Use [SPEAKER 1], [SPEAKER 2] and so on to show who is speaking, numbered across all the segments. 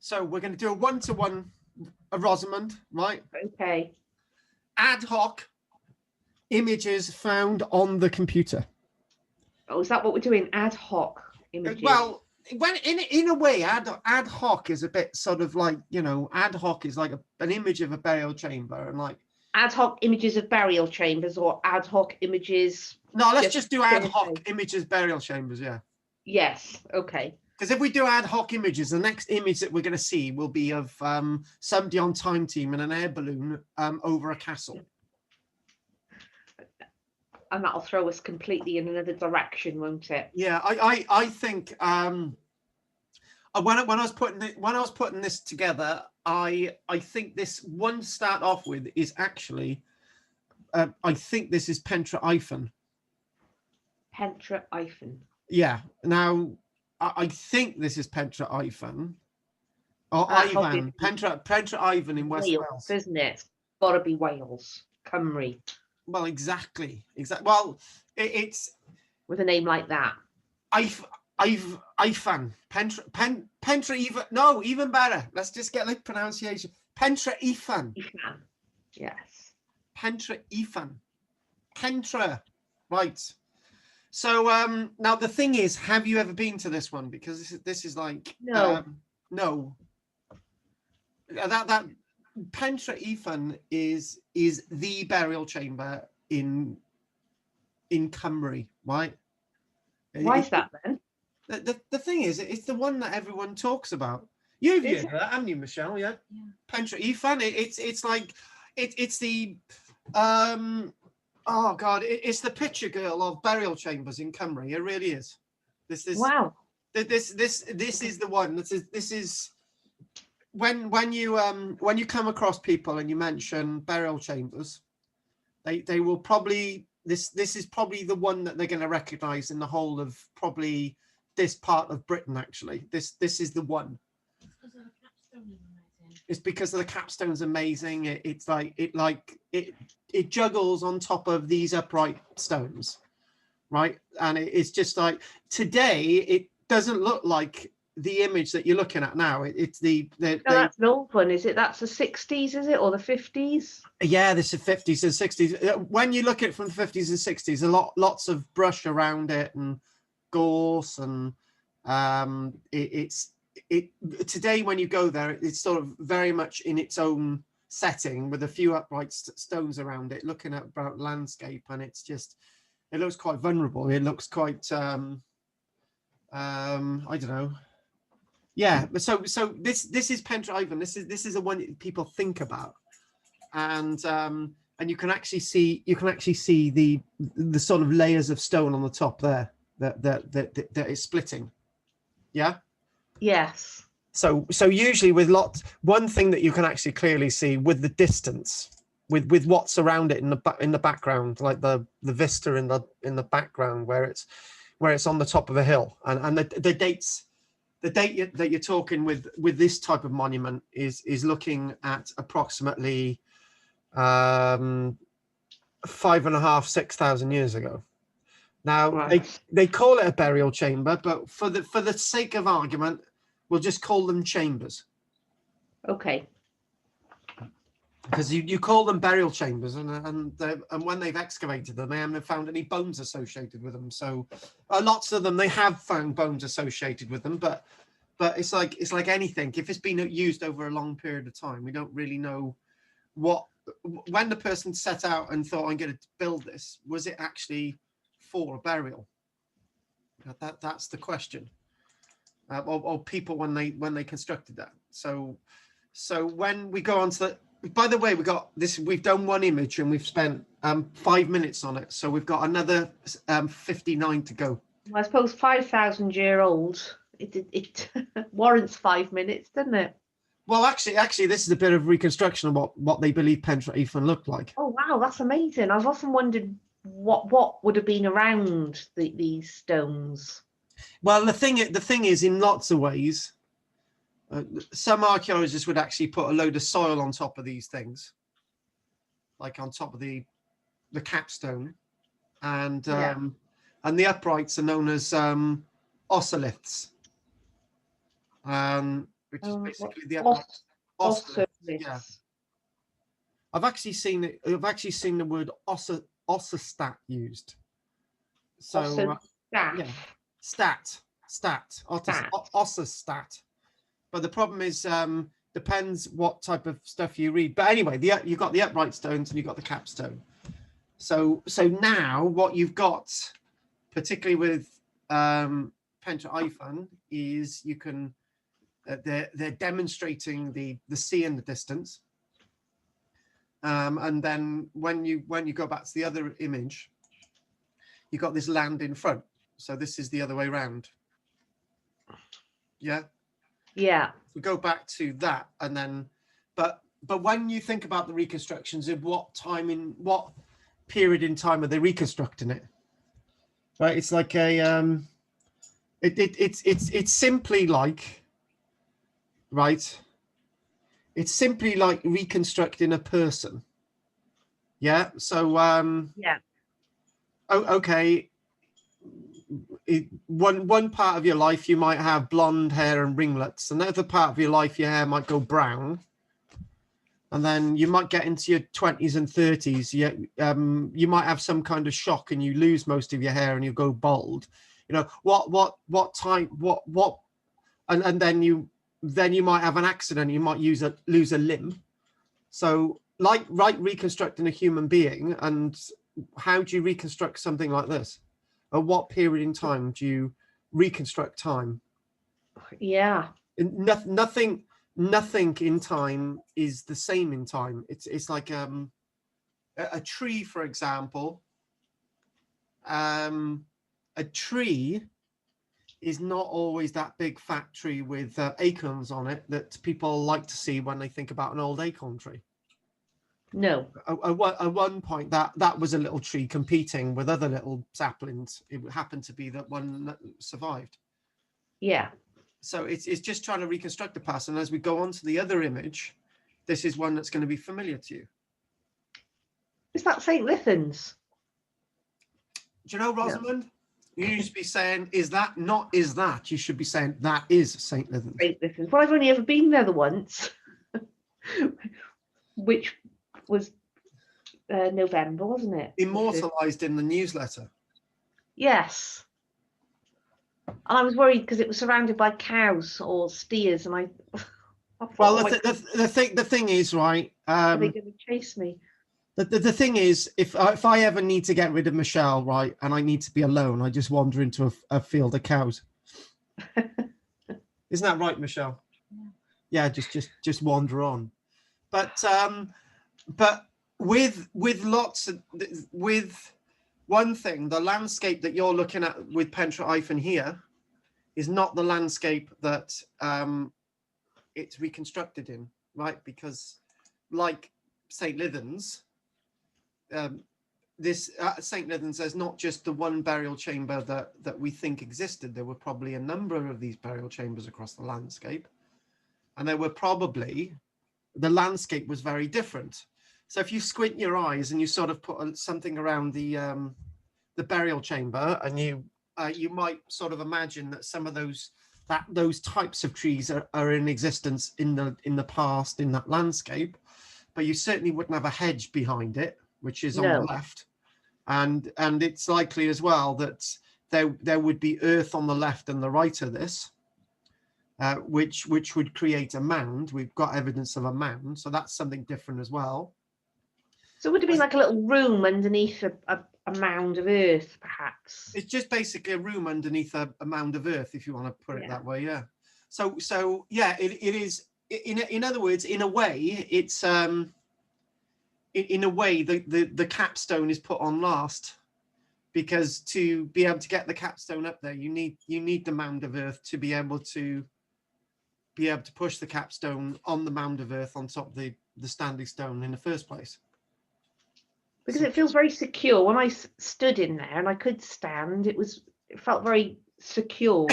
[SPEAKER 1] So we're going to do a one-to-one, a Rosamond, right?
[SPEAKER 2] Okay.
[SPEAKER 1] Ad hoc images found on the computer.
[SPEAKER 2] Oh, is that what we're doing? Ad hoc images?
[SPEAKER 1] Well, when in a way, ad hoc is a bit sort of like, you know, ad hoc is like an image of a burial chamber, and like
[SPEAKER 2] ad hoc images of burial chambers, or ad hoc images.
[SPEAKER 1] No, let's just do ad hoc images burial chambers. Yeah.
[SPEAKER 2] Yes. Okay.
[SPEAKER 1] Because if we do ad hoc images, the next image that we're going to see will be of somebody on Time Team in an air balloon over a castle.
[SPEAKER 2] And that'll throw us completely in another direction, won't it?
[SPEAKER 1] Yeah, I think when I was putting this together, I think this one to start off with is actually I think this is Pentre Ifan.
[SPEAKER 2] Pentre Ifan.
[SPEAKER 1] Yeah. Now I think this is Pentre Ifan. Or Ivan. Pentre Ifan in West Wales.
[SPEAKER 2] Isn't it? It's got to be Wales. Cymru. Well,
[SPEAKER 1] exactly. Well, it's
[SPEAKER 2] with a name like that.
[SPEAKER 1] Ifan. Pentre Ifan. No, even better. Let's just get like pronunciation. Pentre Ifan.
[SPEAKER 2] Ifan. Yes.
[SPEAKER 1] Pentre Ifan. Pentre. Right. So now the thing is, have you ever been to this one? Because this is like
[SPEAKER 2] no.
[SPEAKER 1] No. That Pentre Ifan is the burial chamber in Cymru, right?
[SPEAKER 2] Why is that then?
[SPEAKER 1] The thing is, it's the one that everyone talks about. You've heard of that, haven't you, Michelle? Yeah. Pentre Ifan. It's like it's the oh God, it's the picture girl of burial chambers in Cymru. It really is. This
[SPEAKER 2] wow.
[SPEAKER 1] This is the one. This is when you come across people and you mention burial chambers, they will probably this is probably the one that they're going to recognize in the whole of probably this part of Britain. Actually, this is the one. It's because of the capstone's amazing. It juggles on top of these upright stones, right? And it's just like today, it doesn't look like the image that you're looking at now. It's
[SPEAKER 2] that's an old one, is it? That's the 60s, is it, or the 50s?
[SPEAKER 1] Yeah, this is 50s and 60s. When you look at it from the 50s and 60s, lots of brush around it and gorse, and today when you go there, it's sort of very much in its own setting with a few upright stones around it, looking at about landscape, and it looks quite vulnerable. It looks quite I don't know. Yeah, so this is Pentre Ifan. This is the one that people think about, and you can actually see the sort of layers of stone on the top there that is splitting. Yeah.
[SPEAKER 2] Yes.
[SPEAKER 1] So usually with one thing that you can actually clearly see with the distance, with what's around it in the background, like the vista in the background where it's on the top of a hill, and the date that you're talking with this type of monument is looking at approximately 5,500 6,000 years ago. Now right. they call it a burial chamber, but for the sake of argument, we'll just call them chambers.
[SPEAKER 2] Okay.
[SPEAKER 1] Because you call them burial chambers, and when they've excavated them, they haven't found any bones associated with them. So lots of them, they have found bones associated with them, but it's like anything. If it's been used over a long period of time, we don't really know when the person set out and thought, I'm going to build this, was it actually for a burial? That's the question. Or people when they constructed that. So when we go on to the, by the way, we've done one image and we've spent 5 minutes on it. So we've got another 59 to go.
[SPEAKER 2] Well, I suppose 5,000-year-old, it warrants 5 minutes, doesn't it?
[SPEAKER 1] Well, actually, this is a bit of reconstruction of what they believe Pentre Ifan looked like.
[SPEAKER 2] Oh wow, that's amazing! I've often wondered what would have been around these stones.
[SPEAKER 1] Well, the thing is, in lots of ways, some archaeologists would actually put a load of soil on top of these things, like on top of the capstone, and the uprights are known as oceliths. which is basically the
[SPEAKER 2] Ocelots.
[SPEAKER 1] Yeah, I've actually seen it. I've actually seen the word ossostat used. So yeah, ossostat. But the problem is, depends what type of stuff you read. But anyway, you've got the upright stones and you've got the capstone. So now what you've got, particularly with Pentre Ifan, is you can they're demonstrating the sea in the distance. And then when you go back to the other image, you got this land in front. So this is the other way around. Yeah. We go back to that, and then, but when you think about the reconstructions, of what period in time are they reconstructing it? Right. It's like a it's simply like, right. It's simply like reconstructing a person. Yeah. So okay. One part of your life you might have blonde hair and ringlets. Another part of your life your hair might go brown. And then you might get into your 20s and 30s. You might have some kind of shock and you lose most of your hair and you go bald. You know, what type, and then you might have an accident. You might lose a limb. So like reconstructing a human being, and how do you reconstruct something like this? At what period in time do you reconstruct time?
[SPEAKER 2] Yeah.
[SPEAKER 1] Nothing in time is the same in time. It's like a tree, for example. A tree is not always that big fat tree with acorns on it that people like to see when they think about an old acorn tree.
[SPEAKER 2] No.
[SPEAKER 1] At one point, that was a little tree competing with other little saplings. It happened to be that one that survived.
[SPEAKER 2] Yeah.
[SPEAKER 1] So it's just trying to reconstruct the past. And as we go on to the other image, this is one that's going to be familiar to you.
[SPEAKER 2] Is that St. Lithan's?
[SPEAKER 1] Do you know, Rosamond? Yeah. You used to be saying, is that, not is that? You should be saying, that is St. Lithan's.
[SPEAKER 2] St. Lithan's. Well, I've only ever been there the once, which was November, wasn't it?
[SPEAKER 1] Immortalised in the newsletter.
[SPEAKER 2] Yes. And I was worried because it was surrounded by cows or steers, and I thought,
[SPEAKER 1] well, the thing is, right?
[SPEAKER 2] Are they going to chase me?
[SPEAKER 1] The thing is, if I ever need to get rid of Michelle, right, and I need to be alone, I just wander into a field of cows. Isn't that right, Michelle? Yeah, just wander on. But with one thing, the landscape that you're looking at with Pentre Ifan here is not the landscape that it's reconstructed in, right? Because like St. Lithan's, St. Lithan's, there's not just the one burial chamber that we think existed. There were probably a number of these burial chambers across the landscape, and there were probably, the landscape was very different. So if you squint your eyes and you sort of put something around the burial chamber, and you might sort of imagine that some of those types of trees are in existence in the past in that landscape, but you certainly wouldn't have a hedge behind it, which is on the left, and it's likely as well that there would be earth on the left and the right of this, which would create a mound. We've got evidence of a mound, so that's something different as well.
[SPEAKER 2] So it would have been like a little room underneath a mound of earth, perhaps.
[SPEAKER 1] It's just basically a room underneath a mound of earth, if you want to put it that way. Yeah. So yeah, it is. In other words, in a way, it's in a way the capstone is put on last, because to be able to get the capstone up there, you need the mound of earth to be able to push the capstone on the mound of earth on top of the standing stone in the first place.
[SPEAKER 2] Because it feels very secure. When I stood in there and I could stand, it felt very secure.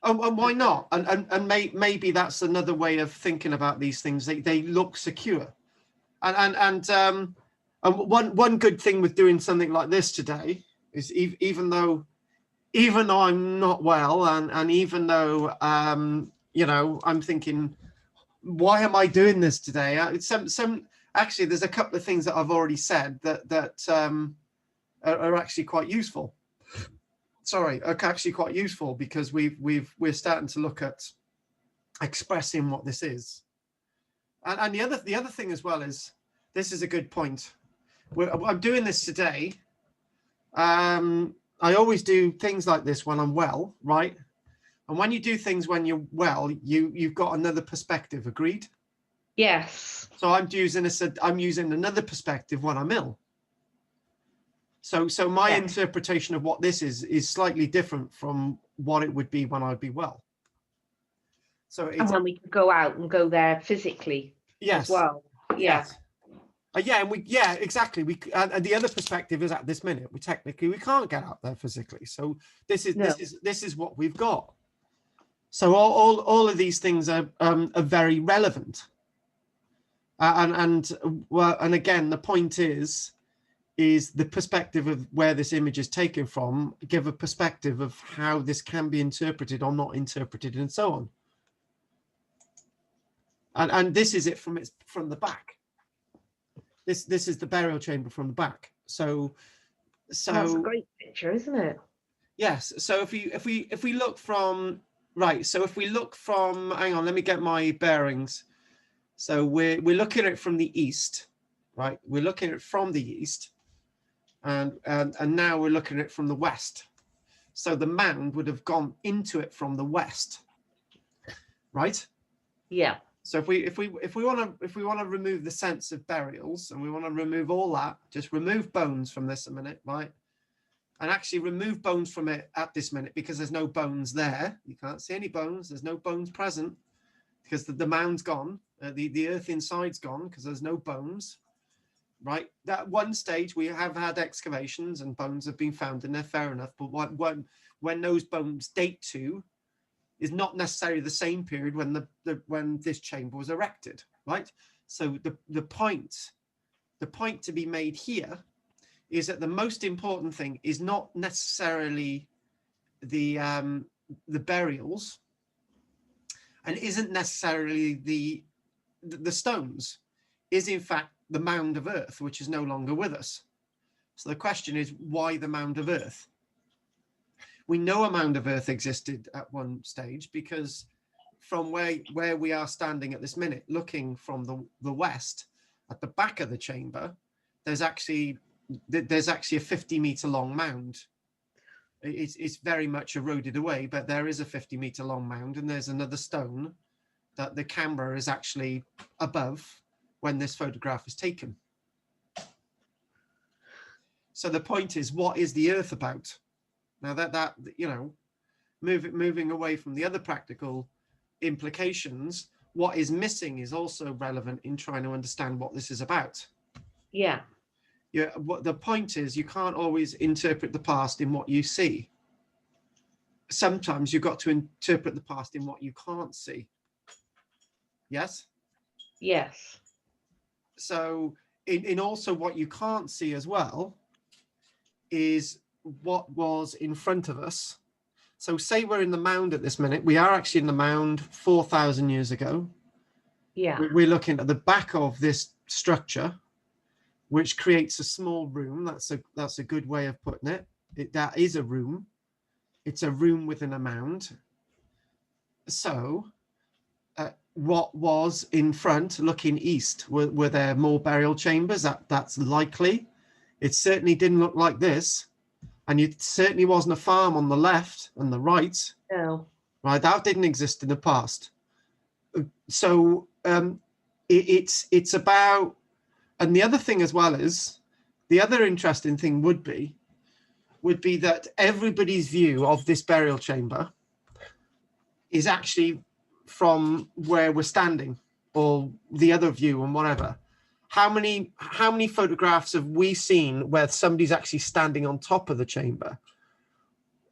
[SPEAKER 1] And why not? And maybe that's another way of thinking about these things. They look secure. And one good thing with doing something like this today is even though I'm not well, and even though you know, I'm thinking, why am I doing this today? Actually, there's a couple of things that I've already said that are actually quite useful. Sorry, are actually quite useful because we're starting to look at expressing what this is. And the other thing as well is, this is a good point. I'm doing this today. I always do things like this when I'm well, right? And when you do things when you're well, you've got another perspective. Agreed?
[SPEAKER 2] Yes.
[SPEAKER 1] So I'm using another perspective when I'm ill. So my interpretation of what this is slightly different from what it would be when I'd be well. So it's,
[SPEAKER 2] and when we could go out and go there physically as well. Yeah.
[SPEAKER 1] Yes. Exactly. And the other perspective is, at this minute, we can't get out there physically. So this is what we've got. So all of these things are very relevant. And again, the point is the perspective of where this image is taken from, give a perspective of how this can be interpreted or not interpreted, and so on. And this is it from the back. This is the burial chamber from the back. So
[SPEAKER 2] that's a great picture, isn't it?
[SPEAKER 1] Yes. So if we look from right, so if we look from, hang on, let me get my bearings. So we're looking at it from the east, right? We're looking at it from the east, and now we're looking at it from the west. So the mound would have gone into it from the west, right?
[SPEAKER 2] Yeah.
[SPEAKER 1] So if we want to remove the sense of burials, and we want to remove all that, just remove bones from this a minute, right? And actually remove bones from it at this minute, because there's no bones there. You can't see any bones. There's no bones present because the mound's gone. The earth inside's gone because there's no bones, right? At one stage we have had excavations and bones have been found in there, fair enough. But when those bones date to is not necessarily the same period when this chamber was erected, right? So the point to be made here is that the most important thing is not necessarily the burials, and isn't necessarily the stones, is in fact the Mound of Earth, which is no longer with us. So the question is, why the Mound of Earth? We know a Mound of Earth existed at one stage, because from where we are standing at this minute, looking from the west, at the back of the chamber, there's actually a 50-meter long mound. It's very much eroded away, but there is a 50-meter long mound, and there's another stone that the camera is actually above when this photograph is taken. So the point is, what is the earth about? Now that you know, moving away from the other practical implications, what is missing is also relevant in trying to understand what this is about.
[SPEAKER 2] Yeah.
[SPEAKER 1] Yeah. What the point is, you can't always interpret the past in what you see. Sometimes you've got to interpret the past in what you can't see. Yes?
[SPEAKER 2] Yes.
[SPEAKER 1] So in also what you can't see as well is what was in front of us. So say we're in the mound at this minute. We are actually in the mound 4,000 years ago.
[SPEAKER 2] Yeah.
[SPEAKER 1] We're looking at the back of this structure, which creates a small room. That's a good way of putting it. That is a room. It's a room within a mound. So what was in front looking east? Were there more burial chambers? That's likely. It certainly didn't look like this. And it certainly wasn't a farm on the left and the right.
[SPEAKER 2] No.
[SPEAKER 1] Right, that didn't exist in the past. So it's about, and the other thing as well is, the other interesting thing would be that everybody's view of this burial chamber is actually from where we're standing, or the other view, and whatever. How many photographs have we seen where somebody's actually standing on top of the chamber?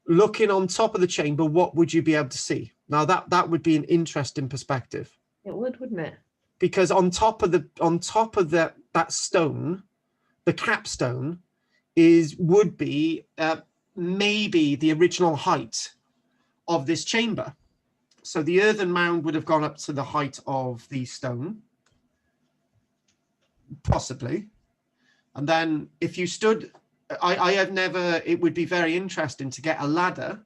[SPEAKER 1] Looking on top of the chamber, what would you be able to see? Now that would be an interesting perspective.
[SPEAKER 2] It would, wouldn't it?
[SPEAKER 1] Because on top of that stone, the capstone would be maybe the original height of this chamber. So the earthen mound would have gone up to the height of the stone, possibly. And then if you stood, I have never, it would be very interesting to get a ladder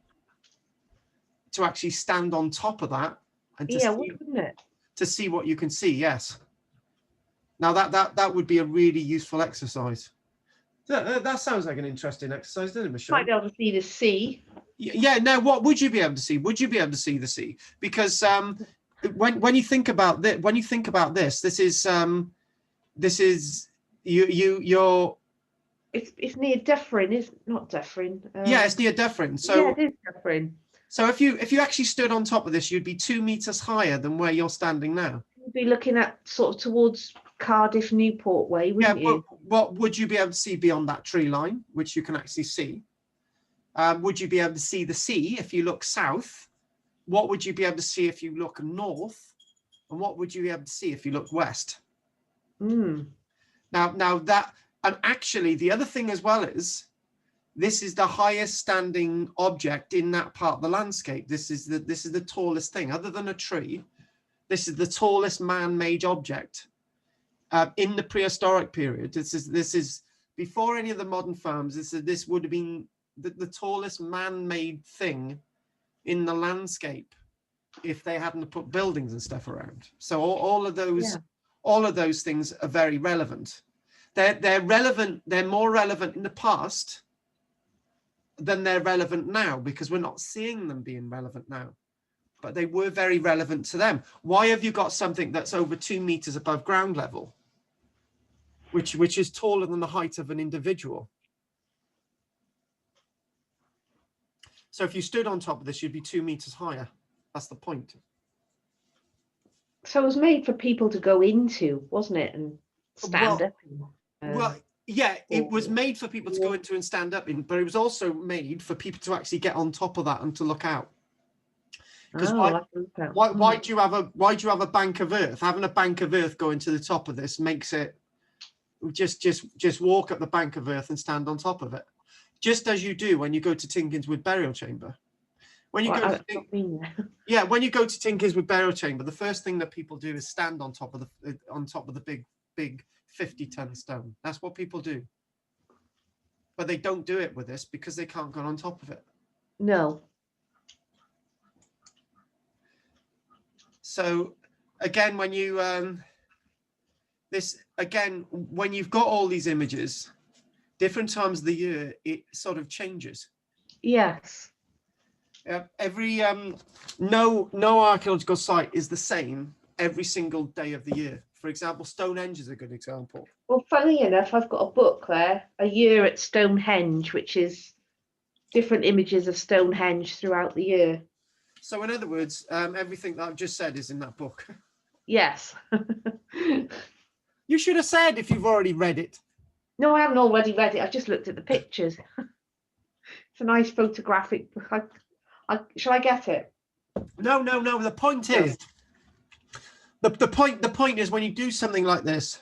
[SPEAKER 1] to actually stand on top of that and to,
[SPEAKER 2] wouldn't it?
[SPEAKER 1] To see what you can see. Yes. Now that would be a really useful exercise. That sounds like an interesting exercise, doesn't it, Michelle?
[SPEAKER 2] Might be able to see the sea.
[SPEAKER 1] Yeah. Now, what would you be able to see? Would you be able to see the sea? Because when you think about this, this is you're.
[SPEAKER 2] It's near Dufferin, is not Dufferin.
[SPEAKER 1] Yeah, it's near Dufferin. So
[SPEAKER 2] yeah, it is Dufferin.
[SPEAKER 1] So if you actually stood on top of this, you'd be 2 meters higher than where you're standing now.
[SPEAKER 2] You'd be looking at sort of towards Cardiff, Newport way, wouldn't you?
[SPEAKER 1] What would you be able to see beyond that tree line, which you can actually see? Would you be able to see the sea if you look south? What would you be able to see if you look north? And what would you be able to see if you look west? Now that, and actually the other thing as well is, this is the highest standing object in that part of the landscape. This is the tallest thing, other than a tree. This is the tallest man-made object in the prehistoric period. This is before any of the modern farms. This would have been the tallest man-made thing in the landscape if they hadn't put buildings and stuff around. So all of those things are very relevant. They're relevant. They're more relevant in the past than they're relevant now, because we're not seeing them being relevant now, but they were very relevant to them. Why have you got something that's over 2 meters above ground level, which is taller than the height of an individual? So if you stood on top of this, you'd be 2 meters higher. That's the point.
[SPEAKER 2] So it was made for people to go into, wasn't it, and stand up?
[SPEAKER 1] Yeah, it was made for people to go into and stand up in, but it was also made for people to actually get on top of that and to look out. Because why do you have a bank of earth? Having a bank of earth going to the top of this makes it just walk up the bank of earth and stand on top of it, just as you do when you go to Tinkinswood Burial Chamber. When you go to Tinkinswood Burial Chamber, the first thing that people do is stand on top of the big 50-ton stone. That's what people do. But they don't do it with this because they can't go on top of it.
[SPEAKER 2] No.
[SPEAKER 1] So again, when you when you've got all these images, different times of the year, it sort of changes.
[SPEAKER 2] Yes.
[SPEAKER 1] Every no archaeological site is the same every single day of the year. For example, Stonehenge is a good example.
[SPEAKER 2] Well, funny enough, I've got a book there, A Year at Stonehenge, which is different images of Stonehenge throughout the year.
[SPEAKER 1] So in other words, everything that I've just said is in that book.
[SPEAKER 2] Yes.
[SPEAKER 1] You should have said if you've already read it.
[SPEAKER 2] No, I haven't already read it. I've just looked at the pictures. It's a nice photographic book. Shall I get it?
[SPEAKER 1] No. The point is, the point is, when you do something like this,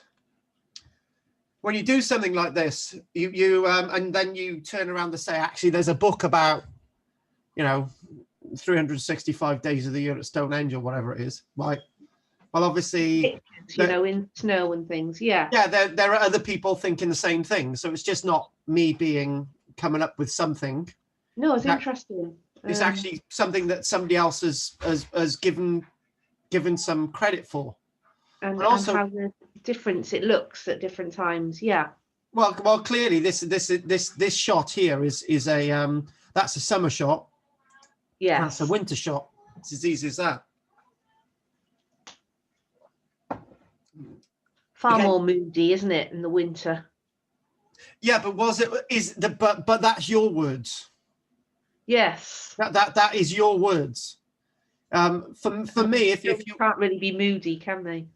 [SPEAKER 1] you and then you turn around to say, actually, there's a book about, 365 days of the year at Stonehenge or whatever it is, right? Well, obviously,
[SPEAKER 2] pictures, in snow and things. Yeah.
[SPEAKER 1] Yeah, there are other people thinking the same thing, so it's just not me coming up with something.
[SPEAKER 2] No, it's interesting.
[SPEAKER 1] It's actually something that somebody else has given some credit for,
[SPEAKER 2] and also how the difference it looks at different times. Yeah.
[SPEAKER 1] Well, clearly this shot here is a that's a summer shot.
[SPEAKER 2] Yeah.
[SPEAKER 1] That's a winter shot. It's as easy as that.
[SPEAKER 2] Far more moody, isn't it, in the winter?
[SPEAKER 1] Yeah, but but that's your words.
[SPEAKER 2] Yes.
[SPEAKER 1] That is your words. For me, if you
[SPEAKER 2] can't really be moody, can they?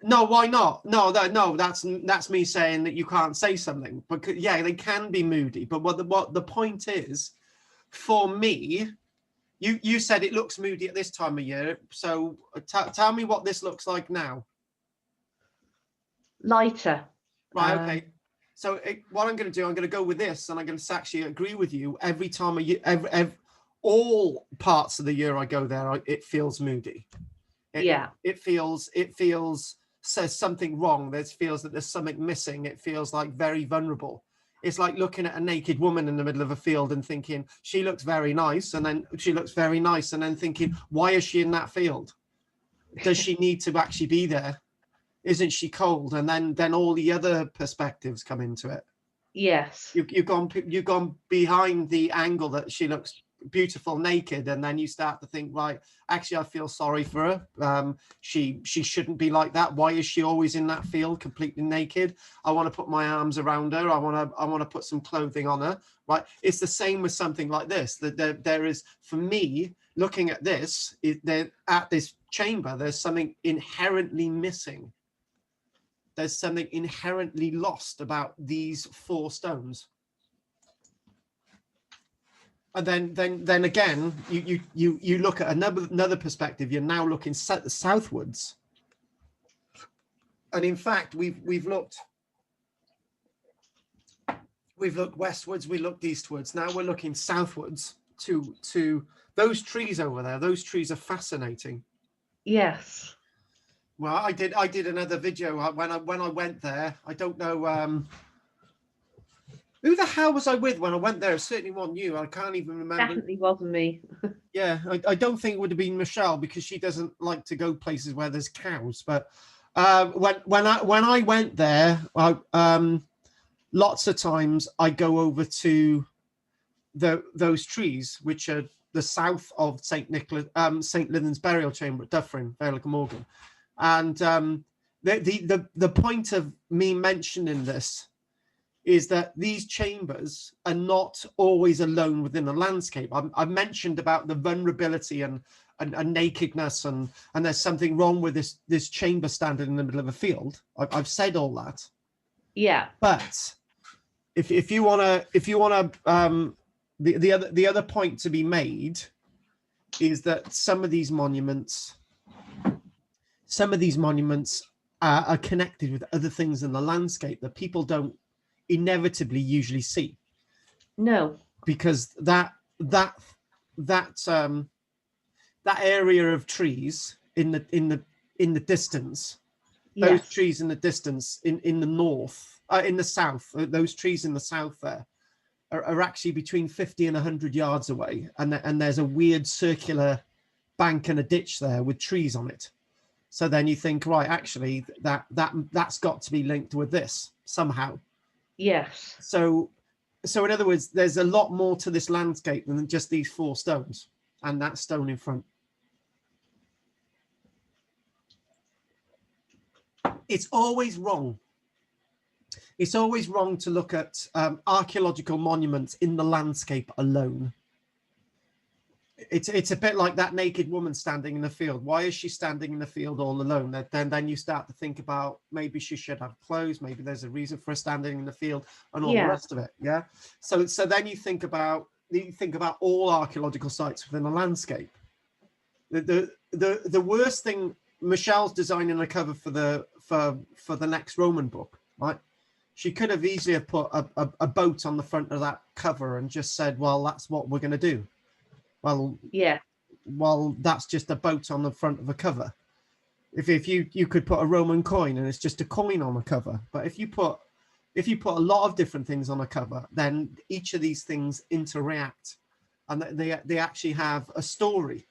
[SPEAKER 1] No, why not? No, that's me saying that you can't say something. But yeah, they can be moody. But what the point is, for me, you said it looks moody at this time of year. So tell me what this looks like now.
[SPEAKER 2] Lighter.
[SPEAKER 1] Right. Okay. So what I'm going to do, I'm going to go with this, and I'm going to actually agree with you every time of year. all parts of the year I go there, it feels moody. It feels says something wrong. There's feels that there's something missing. It feels like very vulnerable. It's like looking at a naked woman in the middle of a field and thinking she looks very nice, and then she looks very nice, and then thinking, why is she in that field? Does she need to actually be there? Isn't she cold? And then all the other perspectives come into it.
[SPEAKER 2] Yes.
[SPEAKER 1] You've gone behind the angle that she looks beautiful naked, and then you start to think, right, actually I feel sorry for her. She shouldn't be like that. Why is she always in that field completely naked? I want to put my arms around her. I want to put some clothing on her. Right. It's the same with something like this. That there is, for me, looking at this, at this chamber, there's something inherently missing. There's something inherently lost about these 4 stones. And then again, you look at another perspective. You're now looking southwards, and in fact, we've looked westwards, we looked eastwards. Now we're looking southwards to those trees over there. Those trees are fascinating.
[SPEAKER 2] Yes.
[SPEAKER 1] Well, I did another video when I went there. I don't know. Who the hell was I with when I went there? It certainly wasn't you. I can't even remember.
[SPEAKER 2] Definitely wasn't me.
[SPEAKER 1] Yeah, I don't think it would have been Michelle, because she doesn't like to go places where there's cows. But when I went there, lots of times I go over to those trees, which are the south of St. Linden's burial chamber at Dyffryn, Vale of Glamorgan. And the point of me mentioning this is that these chambers are not always alone within the landscape. I've mentioned about the vulnerability and nakedness, and there's something wrong with this chamber standing in the middle of a field. I've said all that.
[SPEAKER 2] Yeah.
[SPEAKER 1] But if you wanna the other point to be made is that some of these monuments are connected with other things in the landscape that people don't inevitably usually see.
[SPEAKER 2] No.
[SPEAKER 1] Because that area of trees in the distance, those
[SPEAKER 2] Yes.
[SPEAKER 1] trees in the distance in the north, in the south, those trees in the south there are actually between 50 and 100 yards away, and there's a weird circular bank and a ditch there with trees on it. So then you think, right, actually that's got to be linked with this somehow.
[SPEAKER 2] Yes.
[SPEAKER 1] So in other words, there's a lot more to this landscape than just these 4 stones and that stone in front. It's always wrong. It's always wrong to look at archaeological monuments in the landscape alone. It's a bit like that naked woman standing in the field. Why is she standing in the field all alone? Then you start to think about, maybe she should have clothes. Maybe there's a reason for her standing in the field, and all the rest of it. Yeah. So then you think about all archaeological sites within the landscape. The worst thing, Michelle's designing a cover for the next Roman book, right? She could have easily have put a boat on the front of that cover and just said, well, that's what we're going to do. Well, yeah. Well, that's just a boat on the front of a cover. If you could put a Roman coin and it's just a coin on a cover, but if you put a lot of different things on a cover, then each of these things interact, and they actually have a story.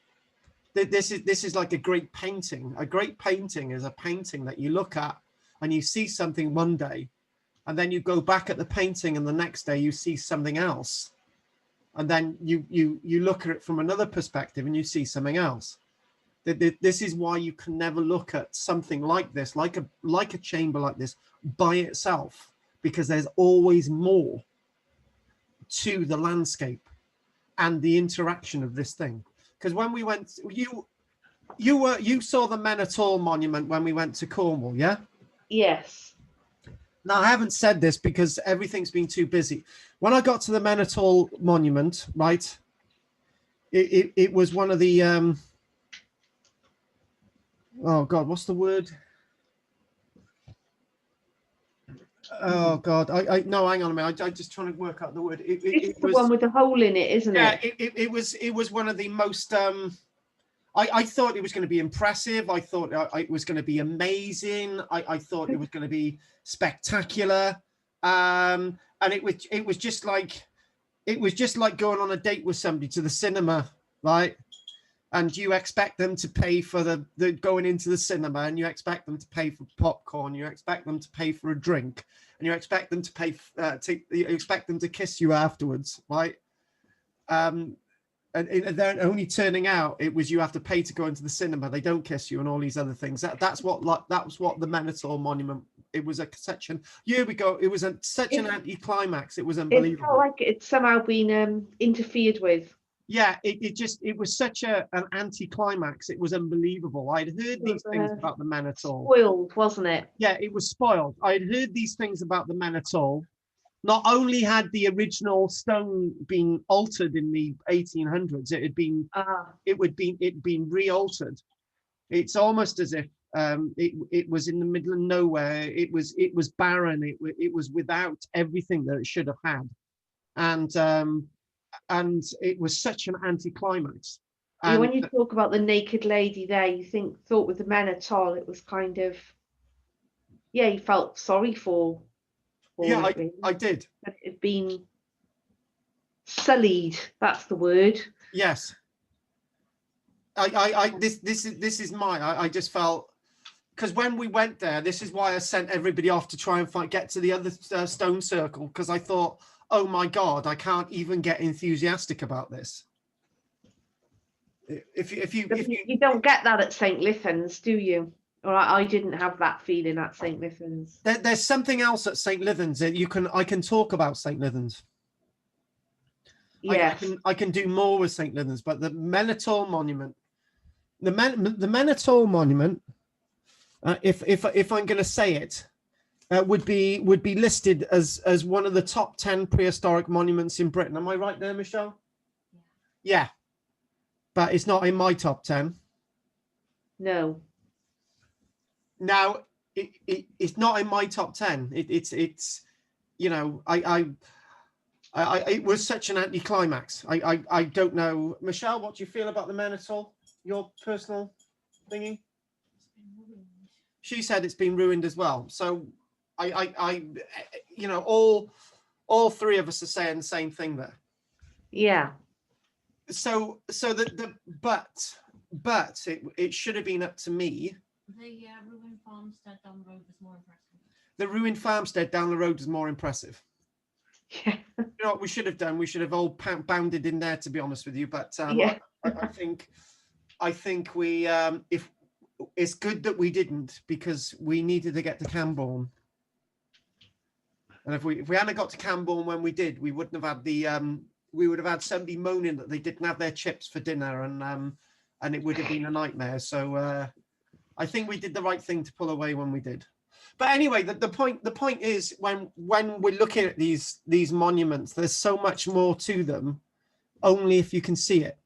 [SPEAKER 1] This is like a great painting. A great painting is a painting that you look at and you see something one day, and then you go back at the painting and the next day you see something else. And then you look at it from another perspective and you see something else. This is why you can never look at something like this, like a chamber like this, by itself, because there's always more to the landscape and the interaction of this thing. Because when we went, you saw the Men at All monument when we went to Cornwall, yeah?
[SPEAKER 2] Yes.
[SPEAKER 1] Now, I haven't said this because everything's been too busy. When I got to the Men at All monument, right, it was one of the, oh God, what's the word? Oh God, I no, hang on a minute. I just trying to work out the word.
[SPEAKER 2] It's
[SPEAKER 1] It
[SPEAKER 2] the
[SPEAKER 1] was,
[SPEAKER 2] one with the hole in it, isn't
[SPEAKER 1] yeah,
[SPEAKER 2] it?
[SPEAKER 1] it was one of the most. I thought it was going to be impressive. I thought it was going to be amazing. I thought it was going to be spectacular. And it was just like going on a date with somebody to the cinema, right? And you expect them to pay for the going into the cinema, and you expect them to pay for popcorn, you expect them to pay for a drink, and you expect them to pay you expect them to kiss you afterwards, right? And they're only turning out it was you have to pay to go into the cinema. They don't kiss you and all these other things. That was what the Minotaur monument. It was such an here we go. It was such an anticlimax. It was
[SPEAKER 2] It felt
[SPEAKER 1] unbelievable.
[SPEAKER 2] like it's somehow been interfered with.
[SPEAKER 1] Yeah, it was such an anticlimax. It was unbelievable. I'd heard
[SPEAKER 2] It
[SPEAKER 1] these
[SPEAKER 2] was
[SPEAKER 1] things about the Minotaur.
[SPEAKER 2] spoiled, wasn't it?
[SPEAKER 1] Yeah, it was spoiled. I'd heard these things about the Minotaur. Not only had the original stone been altered in the 1800s, it'd been re-altered. It's almost as if it was in the middle of nowhere. It was barren. It was without everything that it should have had, and it was such an anticlimax.
[SPEAKER 2] You know,
[SPEAKER 1] And
[SPEAKER 2] when you talk about the naked lady there, thought with the Minotaur, it was kind of, yeah, you felt sorry for
[SPEAKER 1] yeah,
[SPEAKER 2] it, really.
[SPEAKER 1] I did.
[SPEAKER 2] That it had been sullied. That's the word.
[SPEAKER 1] Yes. This is mine. I just felt, because when we went there, this is why I sent everybody off to try and get to the other stone circle, because I thought, oh my God, I can't even get enthusiastic about this. If you
[SPEAKER 2] don't get that at St. Lithens, do you? Or I didn't have that feeling at St. Lithens.
[SPEAKER 1] There's something else at St. Lithens that I can talk about St. Lithens.
[SPEAKER 2] Yes.
[SPEAKER 1] I can do more with St. Lithens, but the Minotaur monument, the Minotaur monument, if I'm going to say it, would be listed as one of the top 10 prehistoric monuments in Britain. Am I right there, Michelle? Yeah. But it's not in my top 10.
[SPEAKER 2] No.
[SPEAKER 1] Now, it's not in my top 10. It's you know, it was such an anticlimax. I don't know. Michelle, what do you feel about the Minotaur? Your personal thingy? She said it's been ruined as well. So you know, all three of us are saying the same thing there.
[SPEAKER 2] Yeah.
[SPEAKER 1] So but it should have been up to me.
[SPEAKER 3] The ruined farmstead down the road was more impressive.
[SPEAKER 1] The ruined farmstead down the road is more impressive.
[SPEAKER 2] Yeah.
[SPEAKER 1] You know what we should have done? We should have all bounded in there, to be honest with you. But
[SPEAKER 2] Yeah.
[SPEAKER 1] I think we if it's good that we didn't, because we needed to get to Cambourne. And if we hadn't got to Cambourne when we did, we wouldn't have had the we would have had somebody moaning that they didn't have their chips for dinner, and it would have been a nightmare. So I think we did the right thing to pull away when we did. But anyway, the point is, when we're looking at these monuments, there's so much more to them, only if you can see it.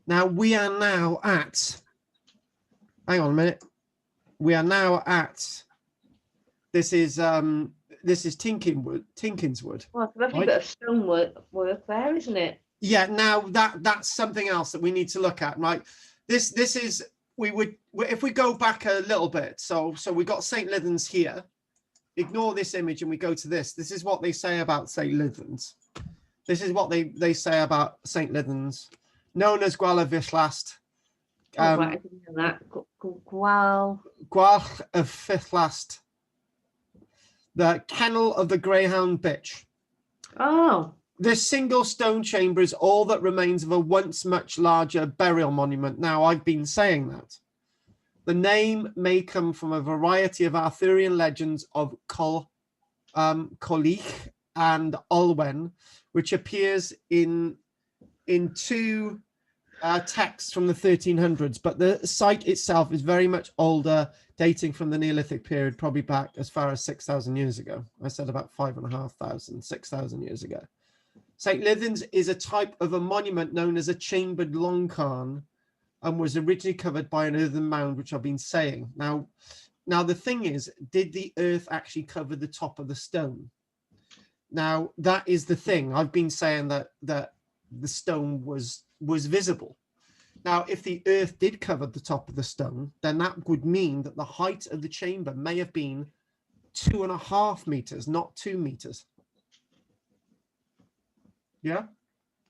[SPEAKER 1] Now we are now at, hang on a minute, we are now at, this is Tinkinswood.
[SPEAKER 2] Well, it's a lovely bit of stonework there, isn't it?
[SPEAKER 1] Yeah. Now that's something else that we need to look at, right? This is, if we go back a little bit, so we got St. Lithens here. Ignore this image and we go to this. This is what they say about St. Lithens. This is what they say about St. Lithens, known as Gwal y Fithlast.
[SPEAKER 2] Right, I didn't know that. Gwal
[SPEAKER 1] y Fithlast, the kennel of the greyhound bitch.
[SPEAKER 2] Oh.
[SPEAKER 1] This single stone chamber is all that remains of a once much larger burial monument. Now, I've been saying that. The name may come from a variety of Arthurian legends of Colich and Olwen, which appears in two texts from the 1300s, but the site itself is very much older, dating from the Neolithic period, probably back as far as 6,000 years ago. I said about 5,500, 6,000 years ago. St. Lithens is a type of a monument known as a chambered long cairn, and was originally covered by an earthen mound, which I've been saying. Now, Now, the thing is, did the earth actually cover the top of the stone? Now, that is the thing. I've been saying that the stone was visible. Now, if the earth did cover the top of the stone, then that would mean that the height of the chamber may have been 2.5 meters, not 2 meters. Yeah?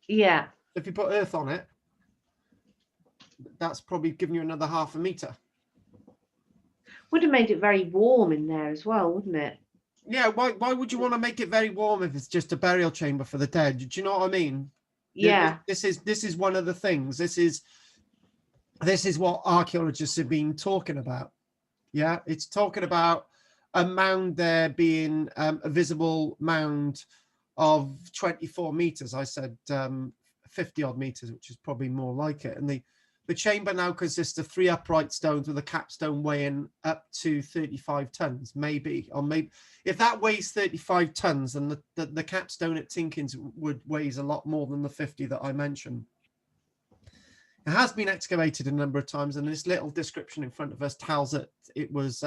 [SPEAKER 2] Yeah.
[SPEAKER 1] If you put earth on it, that's probably giving you another 0.5 meter.
[SPEAKER 2] Would have made it very warm in there as well, wouldn't it?
[SPEAKER 1] Yeah, why would you want to make it very warm if it's just a burial chamber for the dead? Do you know what I mean?
[SPEAKER 2] Yeah.
[SPEAKER 1] This is one of the things. This is what archaeologists have been talking about. Yeah, it's talking about a mound there being a visible mound of 24 meters. I said 50 odd meters, which is probably more like it. And the chamber now consists of 3 upright stones with a capstone weighing up to 35 tons, maybe. Or maybe if that weighs 35 tons, then the capstone at Tinkins weighs a lot more than the 50 that I mentioned. It has been excavated a number of times, and this little description in front of us tells that it was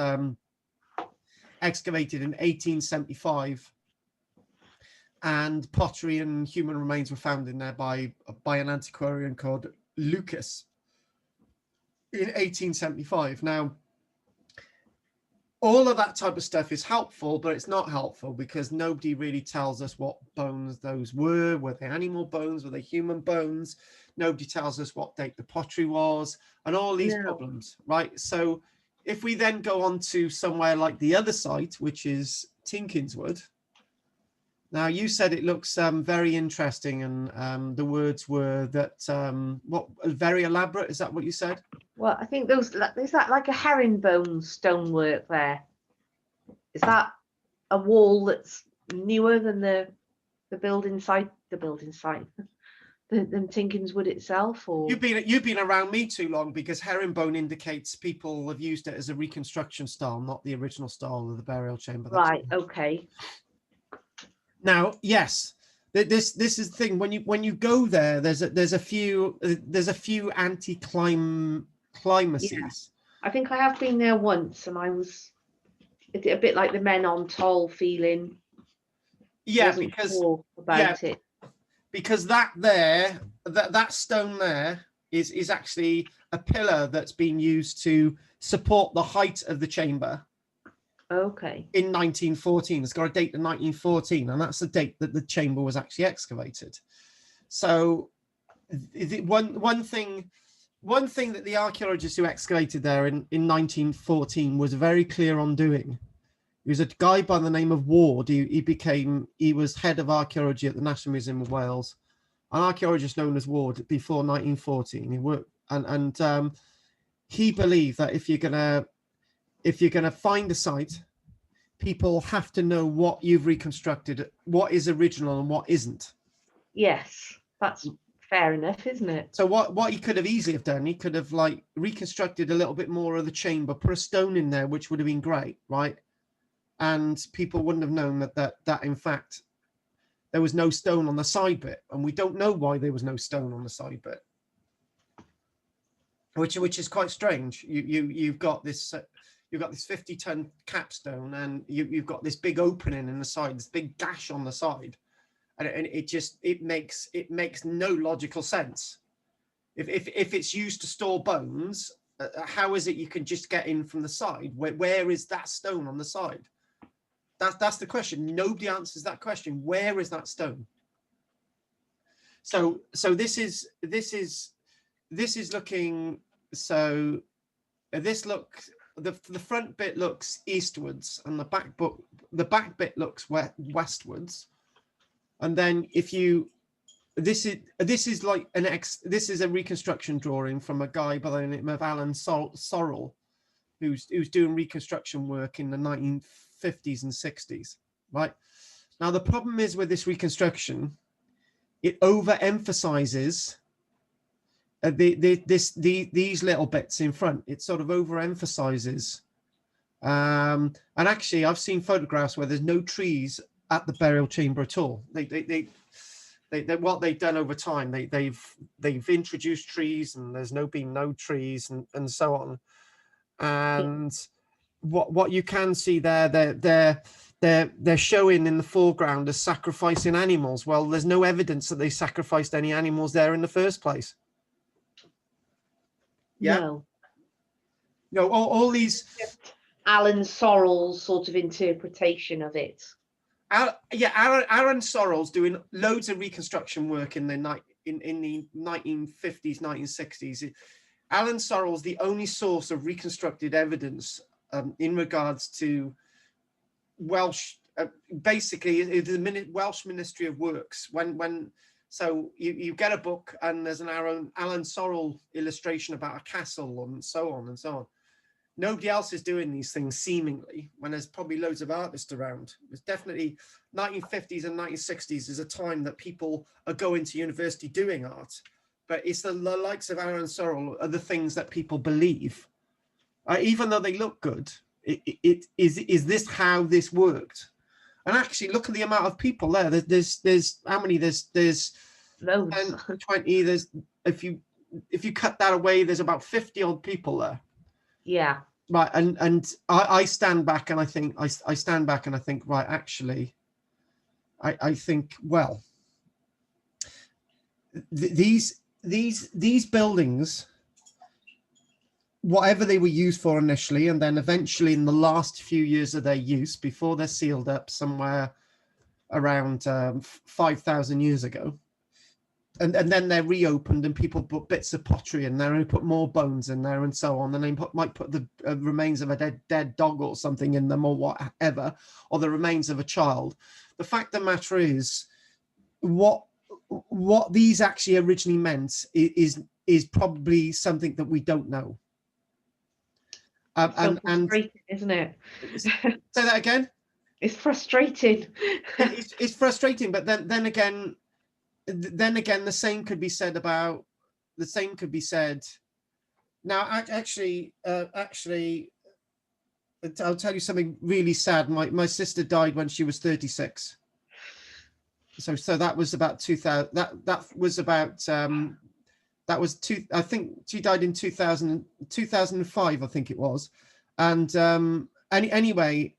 [SPEAKER 1] excavated in 1875, and pottery and human remains were found in there by an antiquarian called Lucas in 1875. Now, all of that type of stuff is helpful, but it's not helpful because nobody really tells us what bones those were. Were they animal bones? Were they human bones? Nobody tells us what date the pottery was and all these problems, right? So if we then go on to somewhere like the other site, which is Tinkinswood. Now, you said it looks very interesting, and the words were that, what, very elaborate? Is that what you said?
[SPEAKER 2] Well, I think is that like a herringbone stonework there? Is that a wall that's newer than the building site? The Tinkinswood itself, or
[SPEAKER 1] you've been around me too long, because herringbone indicates people have used it as a reconstruction style, not the original style of the burial chamber.
[SPEAKER 2] Right. Okay.
[SPEAKER 1] Now, yes, this is the thing. When you go there, there's a few anti-climacies.
[SPEAKER 2] Yeah. I think I have been there once, and I was a bit like the men on Toll feeling.
[SPEAKER 1] Yeah,
[SPEAKER 2] wasn't sure about it.
[SPEAKER 1] Because that stone there is actually a pillar that's been used to support the height of the chamber.
[SPEAKER 2] Okay.
[SPEAKER 1] In 1914, it's got a date of 1914, and that's the date that the chamber was actually excavated. So, one thing that the archaeologist who excavated there in 1914 was very clear on doing. He was a guy by the name of Ward. He was head of archaeology at the National Museum of Wales, an archaeologist known as Ward before 1914. He worked and he believed that if you're gonna find a site, people have to know what you've reconstructed, what is original and what isn't.
[SPEAKER 2] Yes, that's fair enough, isn't it?
[SPEAKER 1] So what he could have easily have done, he could have like reconstructed a little bit more of the chamber, put a stone in there, which would have been great, right? And people wouldn't have known that in fact there was no stone on the side bit, and we don't know why there was no stone on the side bit, which is quite strange. You've got this 50-ton capstone, and you've got this big opening in the side, this big gash on the side, and it makes no logical sense. If it's used to store bones, how is it you can just get in from the side? Where is that stone on the side? That's the question. Nobody answers that question. Where is that stone? So this is looking. So the front bit looks eastwards, and the back bit looks westwards. And then this is like this is a reconstruction drawing from a guy by the name of Alan Sorrell, who's doing reconstruction work in the 1950s and 60s. Right now, the problem is with this reconstruction, it overemphasizes these little bits in front. It sort of overemphasizes, and actually, I've seen photographs where there's no trees at the burial chamber at all. They what they've done over time, they've introduced trees, and there's been no trees, and so on. And what you can see there, they're showing in the foreground as sacrificing animals. Well, there's no evidence that they sacrificed any animals there in the first place. Yeah. No, all these.
[SPEAKER 2] Alan Sorrell's sort of interpretation of it.
[SPEAKER 1] Aaron Sorrell's doing loads of reconstruction work in the 1950s, 1960s. Alan Sorrell's the only source of reconstructed evidence in regards to Welsh. Basically, the Welsh Ministry of Works. So you get a book and there's an Alan Sorrell illustration about a castle and so on and so on. Nobody else is doing these things seemingly, when there's probably loads of artists around. It's definitely 1950s and 1960s is a time that people are going to university doing art, but it's the likes of Aaron Sorrell are the things that people believe, even though they look good. Is this how this worked? And actually, look at the amount of people there. There's how many? There's
[SPEAKER 2] Loads.
[SPEAKER 1] 10, 20. There's if you cut that away, there's about 50 odd people there.
[SPEAKER 2] Yeah.
[SPEAKER 1] Right, and I stand back and I think right, actually, I think, well, these buildings, whatever they were used for initially, and then eventually in the last few years of their use, before they're sealed up somewhere around 5,000 years ago, and then they're reopened and people put bits of pottery in there and put more bones in there and so on, and they might put the remains of a dead dog or something in them or whatever, or the remains of a child. The fact of the matter is, what these actually originally meant is probably something that we don't know.
[SPEAKER 2] So frustrating, isn't it?
[SPEAKER 1] Say that again.
[SPEAKER 2] It's frustrating.
[SPEAKER 1] It's frustrating, but then again, the same could be said now. Actually, I'll tell you something really sad. My sister died when she was 36. So that was about 2000. I think she died in 2005, I think it was. And anyway,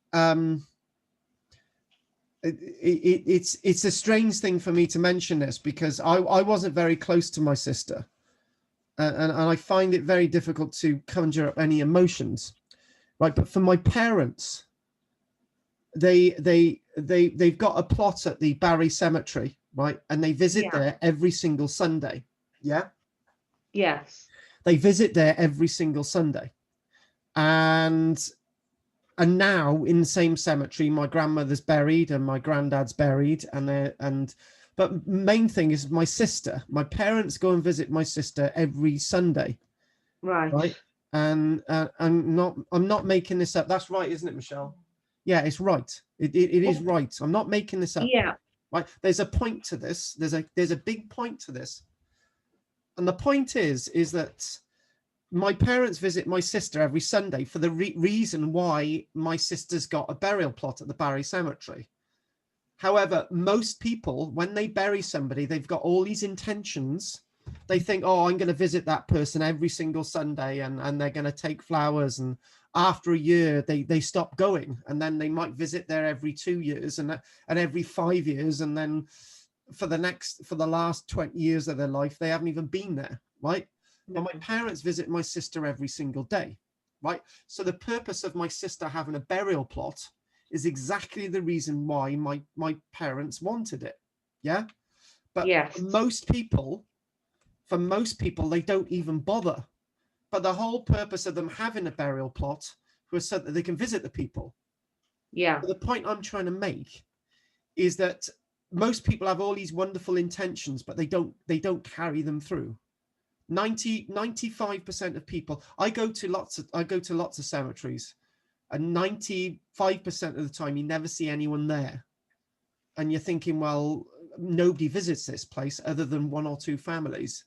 [SPEAKER 1] it's a strange thing for me to mention this, because I wasn't very close to my sister, and I find it very difficult to conjure up any emotions, right? But for my parents, they've got a plot at the Barry Cemetery, right? And they visit there every single Sunday. Yeah.
[SPEAKER 2] Yes.
[SPEAKER 1] They visit there every single Sunday, and now in the same cemetery, my grandmother's buried and my granddad's buried, but main thing is my sister. My parents go and visit my sister every Sunday. Right. And I'm not making this up. That's right, isn't it, Michelle? Yeah, it's right. It is right. I'm not making this up.
[SPEAKER 2] Yeah.
[SPEAKER 1] Right. There's a point to this. There's a big point to this. And the point is that my parents visit my sister every Sunday for the reason why my sister's got a burial plot at the Barry Cemetery. However, most people, when they bury somebody, they've got all these intentions. They think, oh, I'm going to visit that person every single Sunday, and they're going to take flowers. And after a year, they stop going, and then they might visit there every 2 years and every 5 years. And then for the last 20 years of their life, they haven't even been there, right? But my parents visit my sister every single day, right? So the purpose of my sister having a burial plot is exactly the reason why my parents wanted it. Yeah. But for most people, they don't even bother. But the whole purpose of them having a burial plot was so that they can visit the people.
[SPEAKER 2] Yeah.
[SPEAKER 1] But the point I'm trying to make is that most people have all these wonderful intentions, but they don't carry them through. 95% of people, I go to lots of cemeteries, and 95% of the time you never see anyone there, and you're thinking, well, nobody visits this place other than one or two families.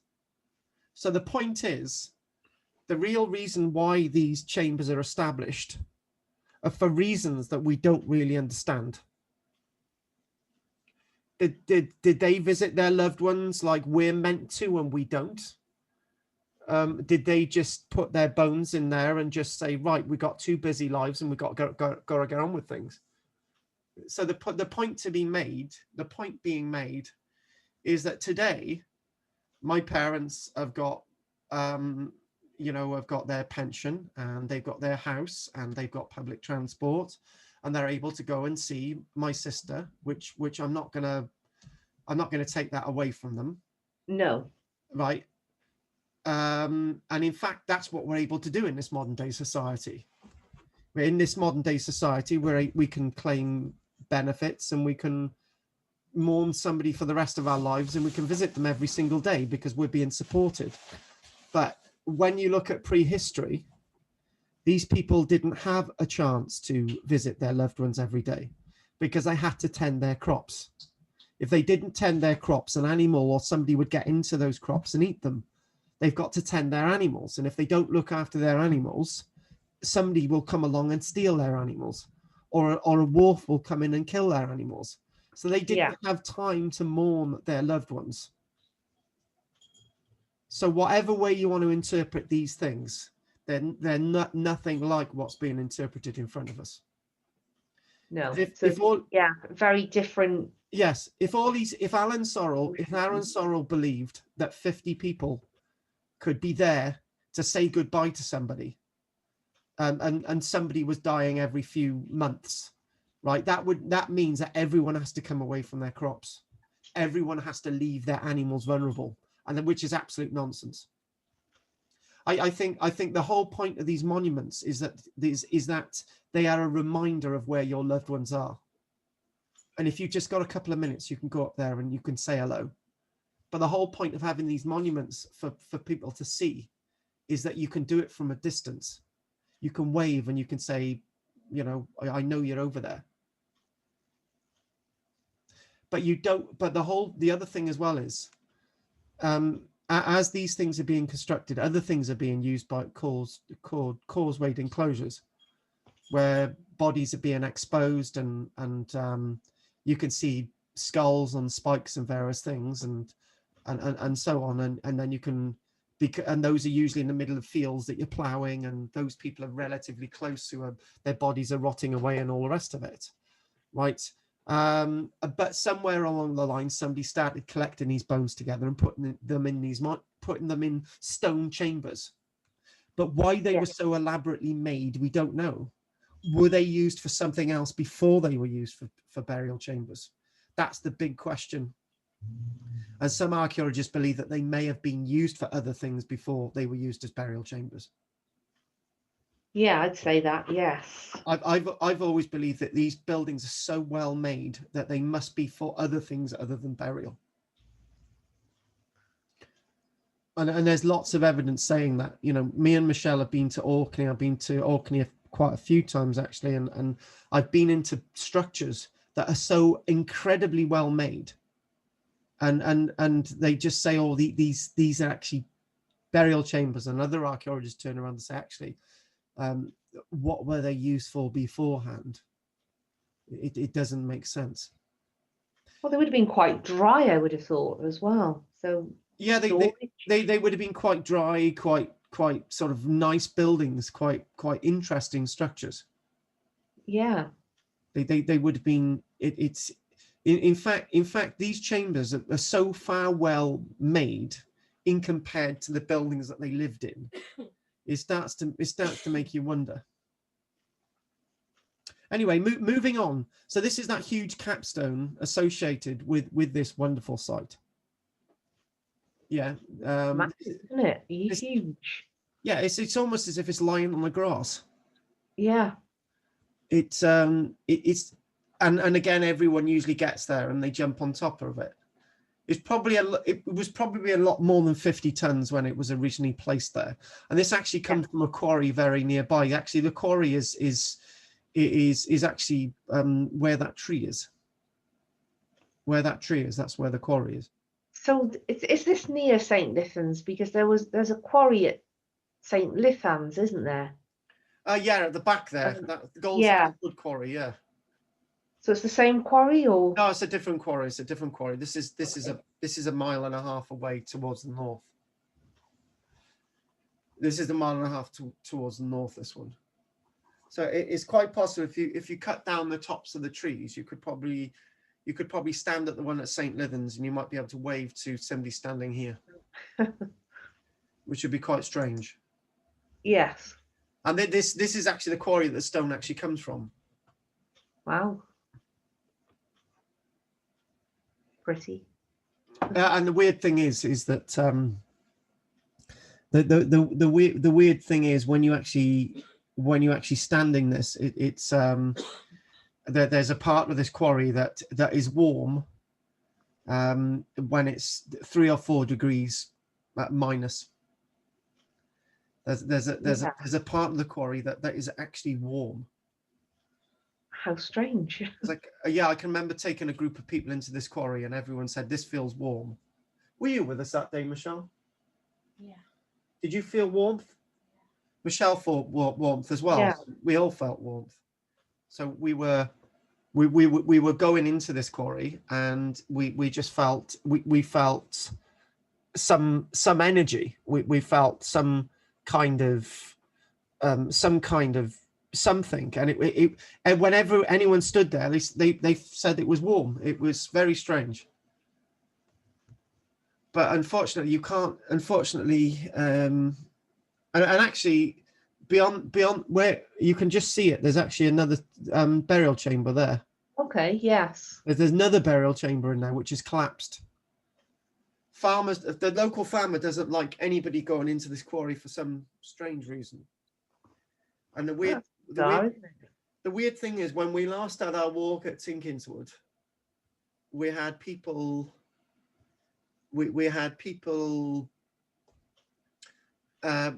[SPEAKER 1] So the point is, the real reason why these chambers are established are for reasons that we don't really understand. Did they visit their loved ones like we're meant to and we don't? did they just put their bones in there and just say, right, we got 2 busy lives and we got to get on with things? So the point being made is that today, my parents have got, have got their pension, and they've got their house, and they've got public transport, and they're able to go and see my sister, which I'm not gonna take that away from them.
[SPEAKER 2] No.
[SPEAKER 1] Right. And in fact, that's what we're able to do in this modern day society. In this modern day society, where we can claim benefits and we can mourn somebody for the rest of our lives, and we can visit them every single day because we're being supported. But when you look at prehistory, these people didn't have a chance to visit their loved ones every day because they had to tend their crops. If they didn't tend their crops, an animal or somebody would get into those crops and eat them. They've got to tend their animals. And if they don't look after their animals, somebody will come along and steal their animals, or a wolf will come in and kill their animals. So they didn't have time to mourn their loved ones. So whatever way you want to interpret these things, they're not nothing like what's being interpreted in front of us.
[SPEAKER 2] No.
[SPEAKER 1] If
[SPEAKER 2] very different.
[SPEAKER 1] Yes, if Aaron Sorrell believed that 50 people could be there to say goodbye to somebody, and somebody was dying every few months, right? That means that everyone has to come away from their crops. Everyone has to leave their animals vulnerable, which is absolute nonsense. I think the whole point of these monuments is that they are a reminder of where your loved ones are. And if you've just got a couple of minutes, you can go up there and you can say hello. But the whole point of having these monuments for people to see is that you can do it from a distance. You can wave and you can say, I know you're over there. But you don't. But the other thing as well is, as these things are being constructed, other things are being used by causewayed enclosures, where bodies are being exposed, and you can see skulls on spikes and various things, and so on, and then you can, and those are usually in the middle of fields that you're ploughing, and those people are relatively close to their bodies are rotting away and all the rest of it, right? But somewhere along the line, somebody started collecting these bones together and putting them in stone chambers. But why they were so elaborately made, we don't know. Were they used for something else before they were used for burial chambers? That's the big question. And some archaeologists believe that they may have been used for other things before they were used as burial chambers.
[SPEAKER 2] Yeah, I'd say that, yes.
[SPEAKER 1] I've always believed that these buildings are so well made that they must be for other things other than burial. And there's lots of evidence saying that. Me and Michelle have been to Orkney. I've been to Orkney quite a few times actually, and I've been into structures that are so incredibly well made, and they just say, oh, these are actually burial chambers, and other archaeologists turn around and say, actually, what were they used for beforehand? It doesn't make sense.
[SPEAKER 2] Well, they would have been quite dry, I would have thought, as well. So
[SPEAKER 1] yeah, they would have been quite dry, quite sort of nice buildings, quite interesting structures.
[SPEAKER 2] Yeah,
[SPEAKER 1] they would have been. In fact, these chambers are so far well made in compared to the buildings that they lived in. It starts to make you wonder. Anyway, moving on. So this is that huge capstone associated with this wonderful site. Yeah,
[SPEAKER 2] massive, isn't it? Huge.
[SPEAKER 1] Yeah, it's almost as if it's lying on the grass.
[SPEAKER 2] Yeah.
[SPEAKER 1] It's and again, everyone usually gets there and they jump on top of it. It was probably a lot more than 50 tons when it was originally placed there. And this actually comes from a quarry very nearby. Actually, the quarry is actually where that tree is. Where that tree is, that's where the quarry is.
[SPEAKER 2] So is this near St. Lithans? Because there's a quarry at St. Lithans, isn't there?
[SPEAKER 1] Yeah, at the back there. That gold quarry, yeah.
[SPEAKER 2] So it's the same quarry, or
[SPEAKER 1] no? It's a different quarry. It's a different quarry. This is a mile and a half away towards the north. This is a mile and a half towards the north, this one. So it's quite possible if you cut down the tops of the trees, you could probably stand at the one at St. Lythans and you might be able to wave to somebody standing here, which would be quite strange.
[SPEAKER 2] Yes.
[SPEAKER 1] And this is actually the quarry that the stone actually comes from.
[SPEAKER 2] Wow. Pretty.
[SPEAKER 1] And the weird thing is that the weird thing is when you actually standing this, it's there's a part of this quarry that is warm when it's 3 or 4 degrees minus. There's a part of the quarry that is actually warm.
[SPEAKER 2] How strange.
[SPEAKER 1] It's like, yeah, I can remember taking a group of people into this quarry and everyone said, this feels warm. Were you with us that day, Michelle?
[SPEAKER 3] Yeah.
[SPEAKER 1] Did you feel warmth? Michelle felt warmth as well.
[SPEAKER 2] Yeah.
[SPEAKER 1] We all felt warmth. So we were going into this quarry and we just felt, we felt some energy. We felt some kind of something, and and whenever anyone stood there, they said it was warm. It was very strange. But unfortunately, you can't. Unfortunately, and actually, beyond where you can just see it, there's actually another burial chamber there.
[SPEAKER 2] Okay. Yes.
[SPEAKER 1] There's another burial chamber in there which is collapsed. Farmers, the local farmer doesn't like anybody going into this quarry for some strange reason. And the weird thing is, when we last had our walk at Tinkinswood, we had people. We had people.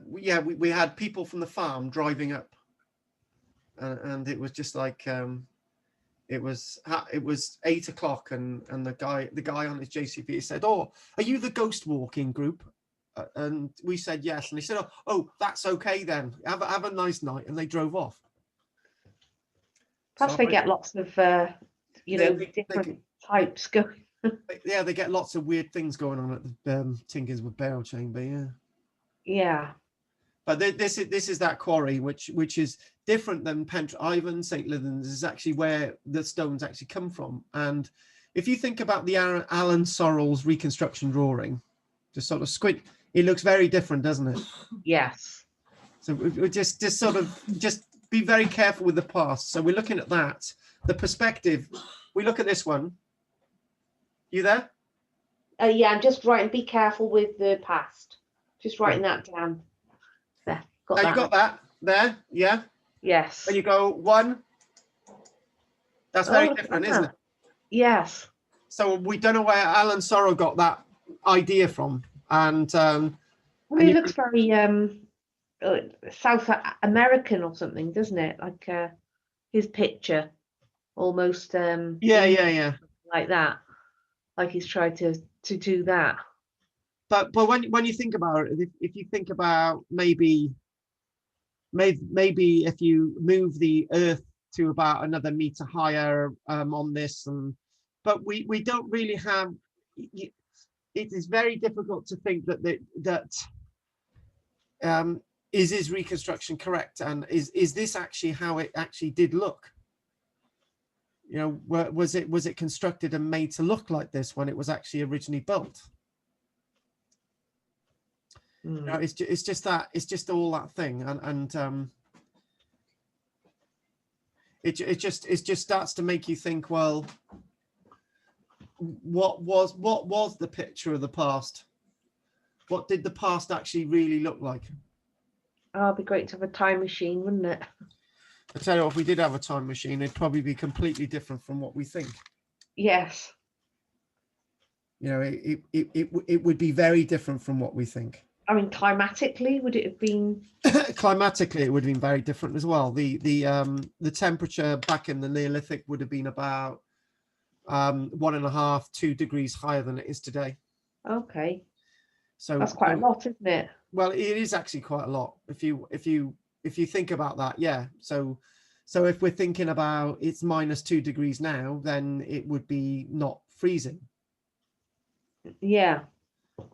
[SPEAKER 1] We had people from the farm driving up, and it was just like it was 8 o'clock, and the guy on his JCB said, "Oh, are you the ghost walking group?" And we said yes, and they said, "Oh, that's okay then. Have a nice night," and they drove off.
[SPEAKER 2] Perhaps they get lots of different types going.
[SPEAKER 1] Yeah, they get lots of weird things going on at the Tinkinswood Burial Chamber. Yeah.
[SPEAKER 2] Yeah.
[SPEAKER 1] But this is that quarry which is different than Ivan St. Lythans, is actually where the stones actually come from. And if you think about the Alan Sorrell's reconstruction drawing, just sort of squint, it looks very different, doesn't it?
[SPEAKER 2] Yes.
[SPEAKER 1] So we just be very careful with the past. So we're looking at that, the perspective. We look at this one. You there?
[SPEAKER 2] Yeah, I'm just writing. Be careful with the past. Just writing that down. There.
[SPEAKER 1] You got that there? Yeah.
[SPEAKER 2] Yes.
[SPEAKER 1] And you go 1. That's very different, isn't it?
[SPEAKER 2] Yes.
[SPEAKER 1] So we don't know where Alan Sorrell got that idea from, and
[SPEAKER 2] it looks very South American or something, doesn't it? Like his picture, almost.
[SPEAKER 1] Yeah.
[SPEAKER 2] Like that, like he's tried to do that.
[SPEAKER 1] But when you think about it, if you think about maybe if you move the Earth to about another meter higher on this, but we don't really have. It is very difficult to think that is his reconstruction correct, and is this actually how it actually did look? You know, was it constructed and made to look like this when it was actually originally built? You know, it's just all that thing, and it just starts to make you think, well, what was the picture of the past? What did the past actually really look like?
[SPEAKER 2] Oh, it'd be great to have a time machine, wouldn't it?
[SPEAKER 1] I tell you what, if we did have a time machine, it'd probably be completely different from what we think.
[SPEAKER 2] Yes.
[SPEAKER 1] You know, it would be very different from what we think.
[SPEAKER 2] I mean, climatically, would it have been?
[SPEAKER 1] Climatically, it would have been very different as well. The temperature back in the Neolithic would have been about 1.5, 2 degrees higher than it is today.
[SPEAKER 2] Okay.
[SPEAKER 1] So
[SPEAKER 2] that's quite a lot, isn't it?
[SPEAKER 1] Well, it is actually quite a lot if you think about that. Yeah. So if we're thinking about it's -2 degrees now, then it would be not freezing.
[SPEAKER 2] Yeah.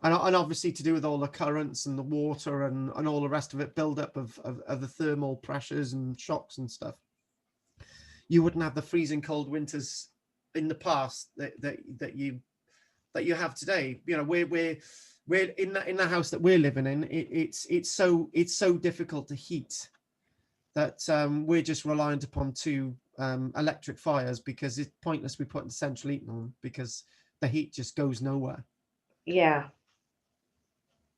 [SPEAKER 1] and obviously to do with all the currents and the water and all the rest of it, build up of the thermal pressures and shocks and stuff. You wouldn't have the freezing cold winters in the past that you have today. You know, we're in the house that we're living in. It's so difficult to heat that we're just reliant upon two electric fires, because it's pointless we putting central heating on, because the heat just goes nowhere.
[SPEAKER 2] Yeah.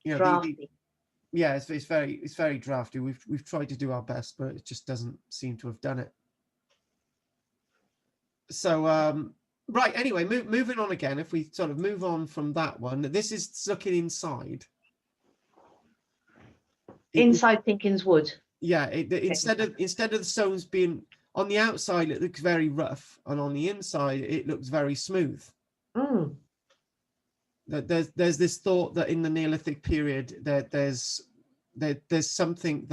[SPEAKER 1] You know,
[SPEAKER 2] Drafty.
[SPEAKER 1] yeah, it's very drafty. We've tried to do our best, but it just doesn't seem to have done it. So right, anyway, moving on again. If we sort of move on from that one, this is looking inside.
[SPEAKER 2] Inside Pinkins Wood.
[SPEAKER 1] Yeah, instead of the stones being on the outside, it looks very rough, and on the inside, it looks very smooth.
[SPEAKER 2] Mm.
[SPEAKER 1] There's this thought that in the Neolithic period, there's something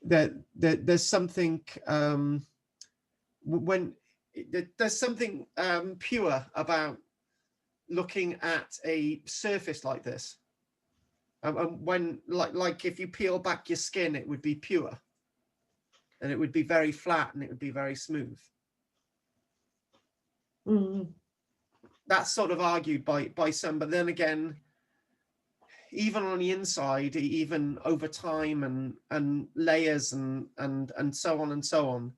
[SPEAKER 1] there's something when there's something pure about looking at a surface like this. When like if you peel back your skin, it would be pure, and it would be very flat, and it would be very smooth.
[SPEAKER 2] Mm.
[SPEAKER 1] That's sort of argued by some, but then again, even on the inside, even over time and layers and so on and so on,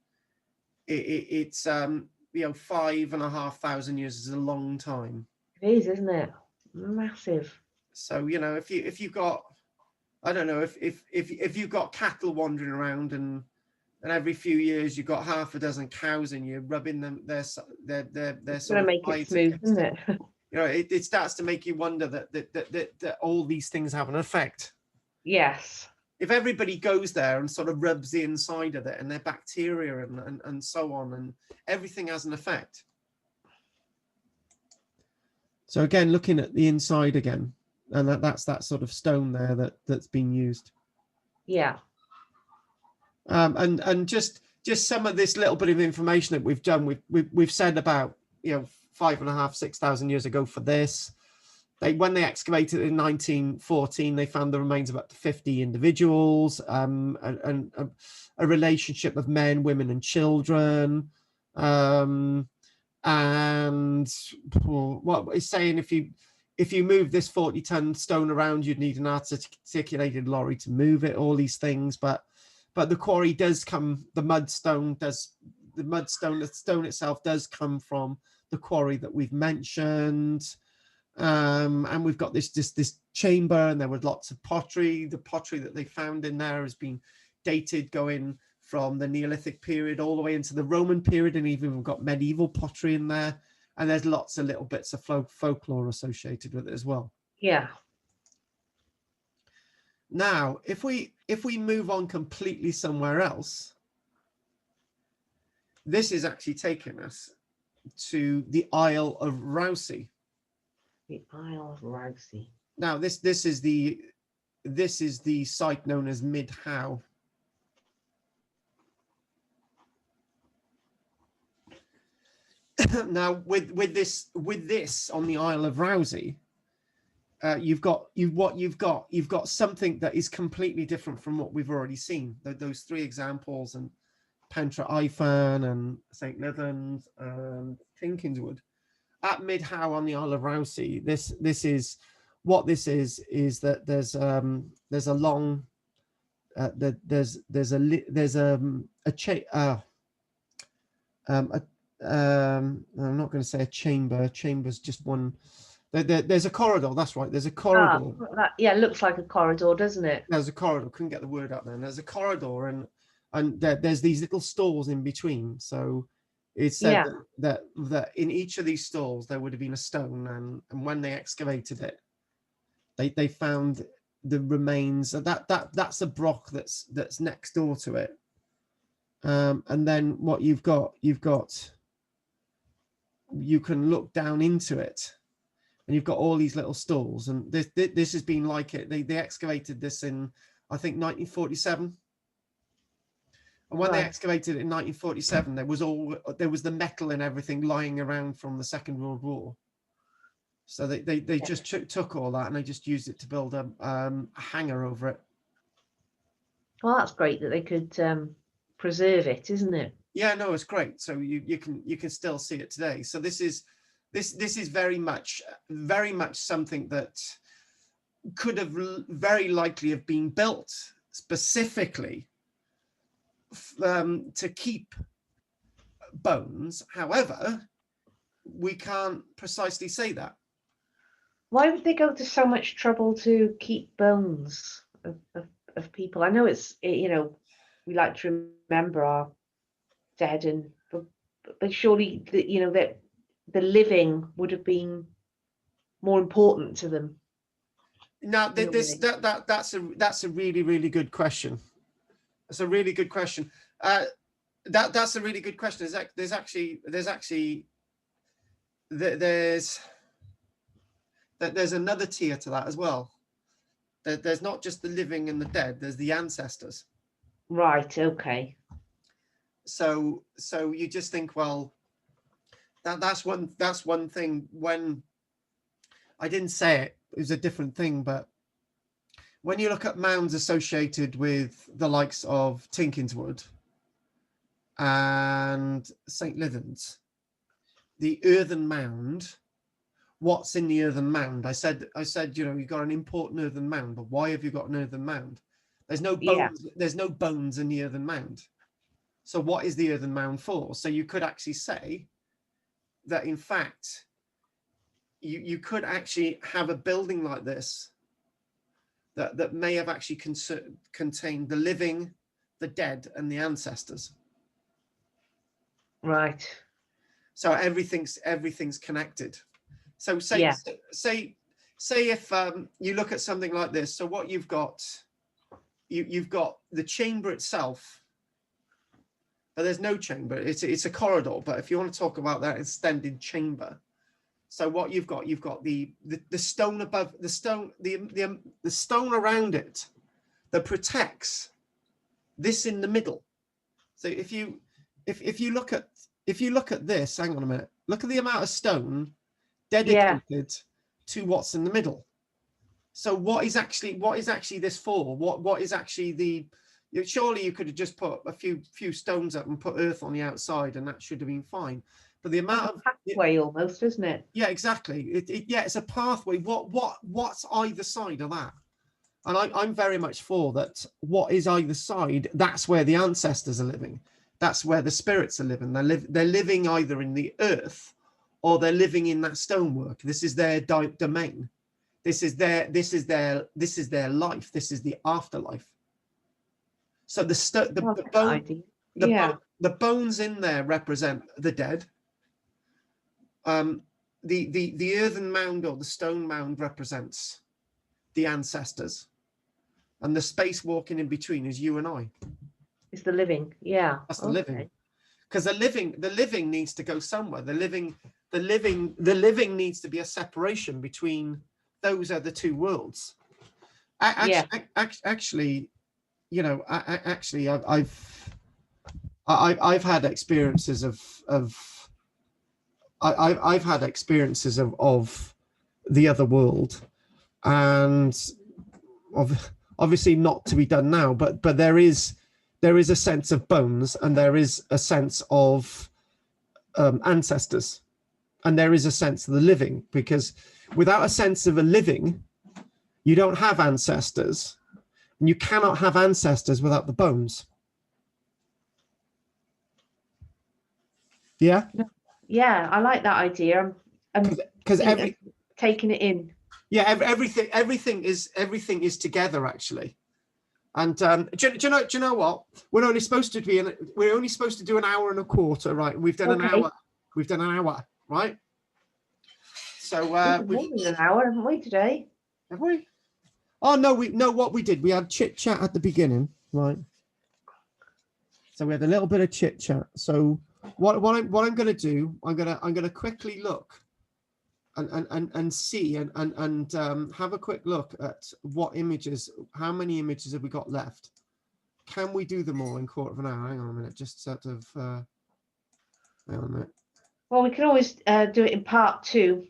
[SPEAKER 1] it's 5,500 years is a long time.
[SPEAKER 2] It is, isn't it? Massive.
[SPEAKER 1] So if you've got, I don't know, if you've got cattle wandering around and every few years you've got half a dozen cows and you're rubbing them, they're sort
[SPEAKER 2] Gonna
[SPEAKER 1] of
[SPEAKER 2] make it smooth, isn't it?
[SPEAKER 1] it starts to make you wonder that all these things have an effect.
[SPEAKER 2] Yes.
[SPEAKER 1] If everybody goes there and sort of rubs the inside of it and their bacteria and so on, and everything has an effect. So again, looking at the inside again, and that's that sort of stone there that's been used.
[SPEAKER 2] Yeah.
[SPEAKER 1] And just some of this little bit of information that we've done, we've said about 5,500-6,000 years ago for this. When they excavated in 1914, they found the remains of up to 50 individuals, and a relationship of men, women, and children. And what it's saying, if you move this 40-ton stone around, you'd need an articulated lorry to move it. All these things, but the quarry does come. The stone itself does come from the quarry that we've mentioned. And we've got this chamber, and there was lots of pottery. The pottery that they found in there has been dated going from the Neolithic period all the way into the Roman period, and even we've got medieval pottery in there. And there's lots of little bits of folklore associated with it as well.
[SPEAKER 2] Yeah.
[SPEAKER 1] Now, if we move on completely somewhere else, this is actually taking us to the Isle of Rousey.
[SPEAKER 2] The Isle of Rousey.
[SPEAKER 1] Now, this is the site known as Mid Howe. Now, with this on the Isle of Rousey, you've got something that is completely different from what we've already seen. Those three examples, and Pentre Ifan and St. Leathens and Tinkinswood. At Mid Howe on the Isle of Rousey, this is that there's a long I'm not going to say a chamber. A chamber's just one. There's a corridor. That's right. There's a corridor.
[SPEAKER 2] It looks like a corridor, doesn't it?
[SPEAKER 1] There's a corridor. Couldn't get the word out then. There's a corridor, and there's these little stalls in between. So it's said that in each of these stalls there would have been a stone, and when they excavated it, they found the remains. That's a broch that's next door to it. And then what you've got, you can look down into it, and you've got all these little stalls, and this has been like it. They excavated this in, I think, 1947. And when they excavated it in 1947, there was the metal and everything lying around from the Second World War. So they just took all that and they just used it to build a hangar over it.
[SPEAKER 2] Well, that's great that they could preserve it, isn't it?
[SPEAKER 1] Yeah, no, it's great. So you can still see it today. So this is very much something that could have very likely have been built specifically to keep bones. However, we can't precisely say that.
[SPEAKER 2] Why would they go to so much trouble to keep bones of people? I know you know, we like to remember our dead, but surely you know that the living would have been more important to them.
[SPEAKER 1] Now that's a really good question. That's a really good question. That's a really good question. There's another tier to that as well. There's not just the living and the dead. There's the ancestors.
[SPEAKER 2] Right. Okay.
[SPEAKER 1] So you just think, well, that's one thing. When I didn't say it, it was a different thing. But when you look at mounds associated with the likes of Tinkinswood and St. Lythans, the Earthen Mound. What's in the Earthen Mound? I said, you know, you've got an important Earthen Mound, but why have you got an Earthen Mound? There's no bones. Yeah. There's no bones in the Earthen Mound. So what is the Earthen Mound for? So you could actually say that, in fact, you could actually have a building like this that may have actually contained the living, the dead, and the ancestors.
[SPEAKER 2] Right.
[SPEAKER 1] So everything's connected. So say if you look at something like this. So what you've got the chamber itself, but there's no chamber. It's a corridor. But if you want to talk about that extended chamber, so what you've got the stone above the stone, the stone around it that protects this in the middle. So if you look at this, hang on a minute. Look at the amount of stone dedicated to what's in the middle. So what is actually this for? What is actually surely you could have just put a few stones up and put earth on the outside and that should have been fine. But the amount of
[SPEAKER 2] pathway almost, isn't it?
[SPEAKER 1] Yeah, exactly. It's a pathway. What's either side of that? And I'm very much for that. What is either side? That's where the ancestors are living. That's where the spirits are living. They're living either in the earth or they're living in that stonework. This is their domain. This is their life. This is the afterlife. So the bones in there represent the dead. The earthen mound or the stone mound represents the ancestors, and the space walking in between is you and I.
[SPEAKER 2] It's the living, yeah.
[SPEAKER 1] That's the living, because the living needs to go somewhere. The living needs to be a separation between those other two worlds. Actually, you know, I've had experiences I've had experiences of the other world, and obviously not to be done now, but there is a sense of bones, and there is a sense of ancestors, and there is a sense of the living, because without a sense of a living, you don't have ancestors, and you cannot have ancestors without the bones. Yeah.
[SPEAKER 2] Yeah, I like that idea.
[SPEAKER 1] Because
[SPEAKER 2] taking it in.
[SPEAKER 1] Yeah, everything is together actually. And do you know what? We're only supposed to do an hour and a quarter, right? We've done an hour. We've done an hour, right? So
[SPEAKER 2] we've done an hour, haven't we, today?
[SPEAKER 1] Have we? Oh no, what we did, we had chit chat at the beginning, right? So we had a little bit of chit chat. So what I'm going to do, I'm going to quickly look and see and have a quick look at how many images have we got left? Can we do them all in quarter of an hour? Hang on a minute, just sort of hang on a minute.
[SPEAKER 2] Well, we can always do it in part 2.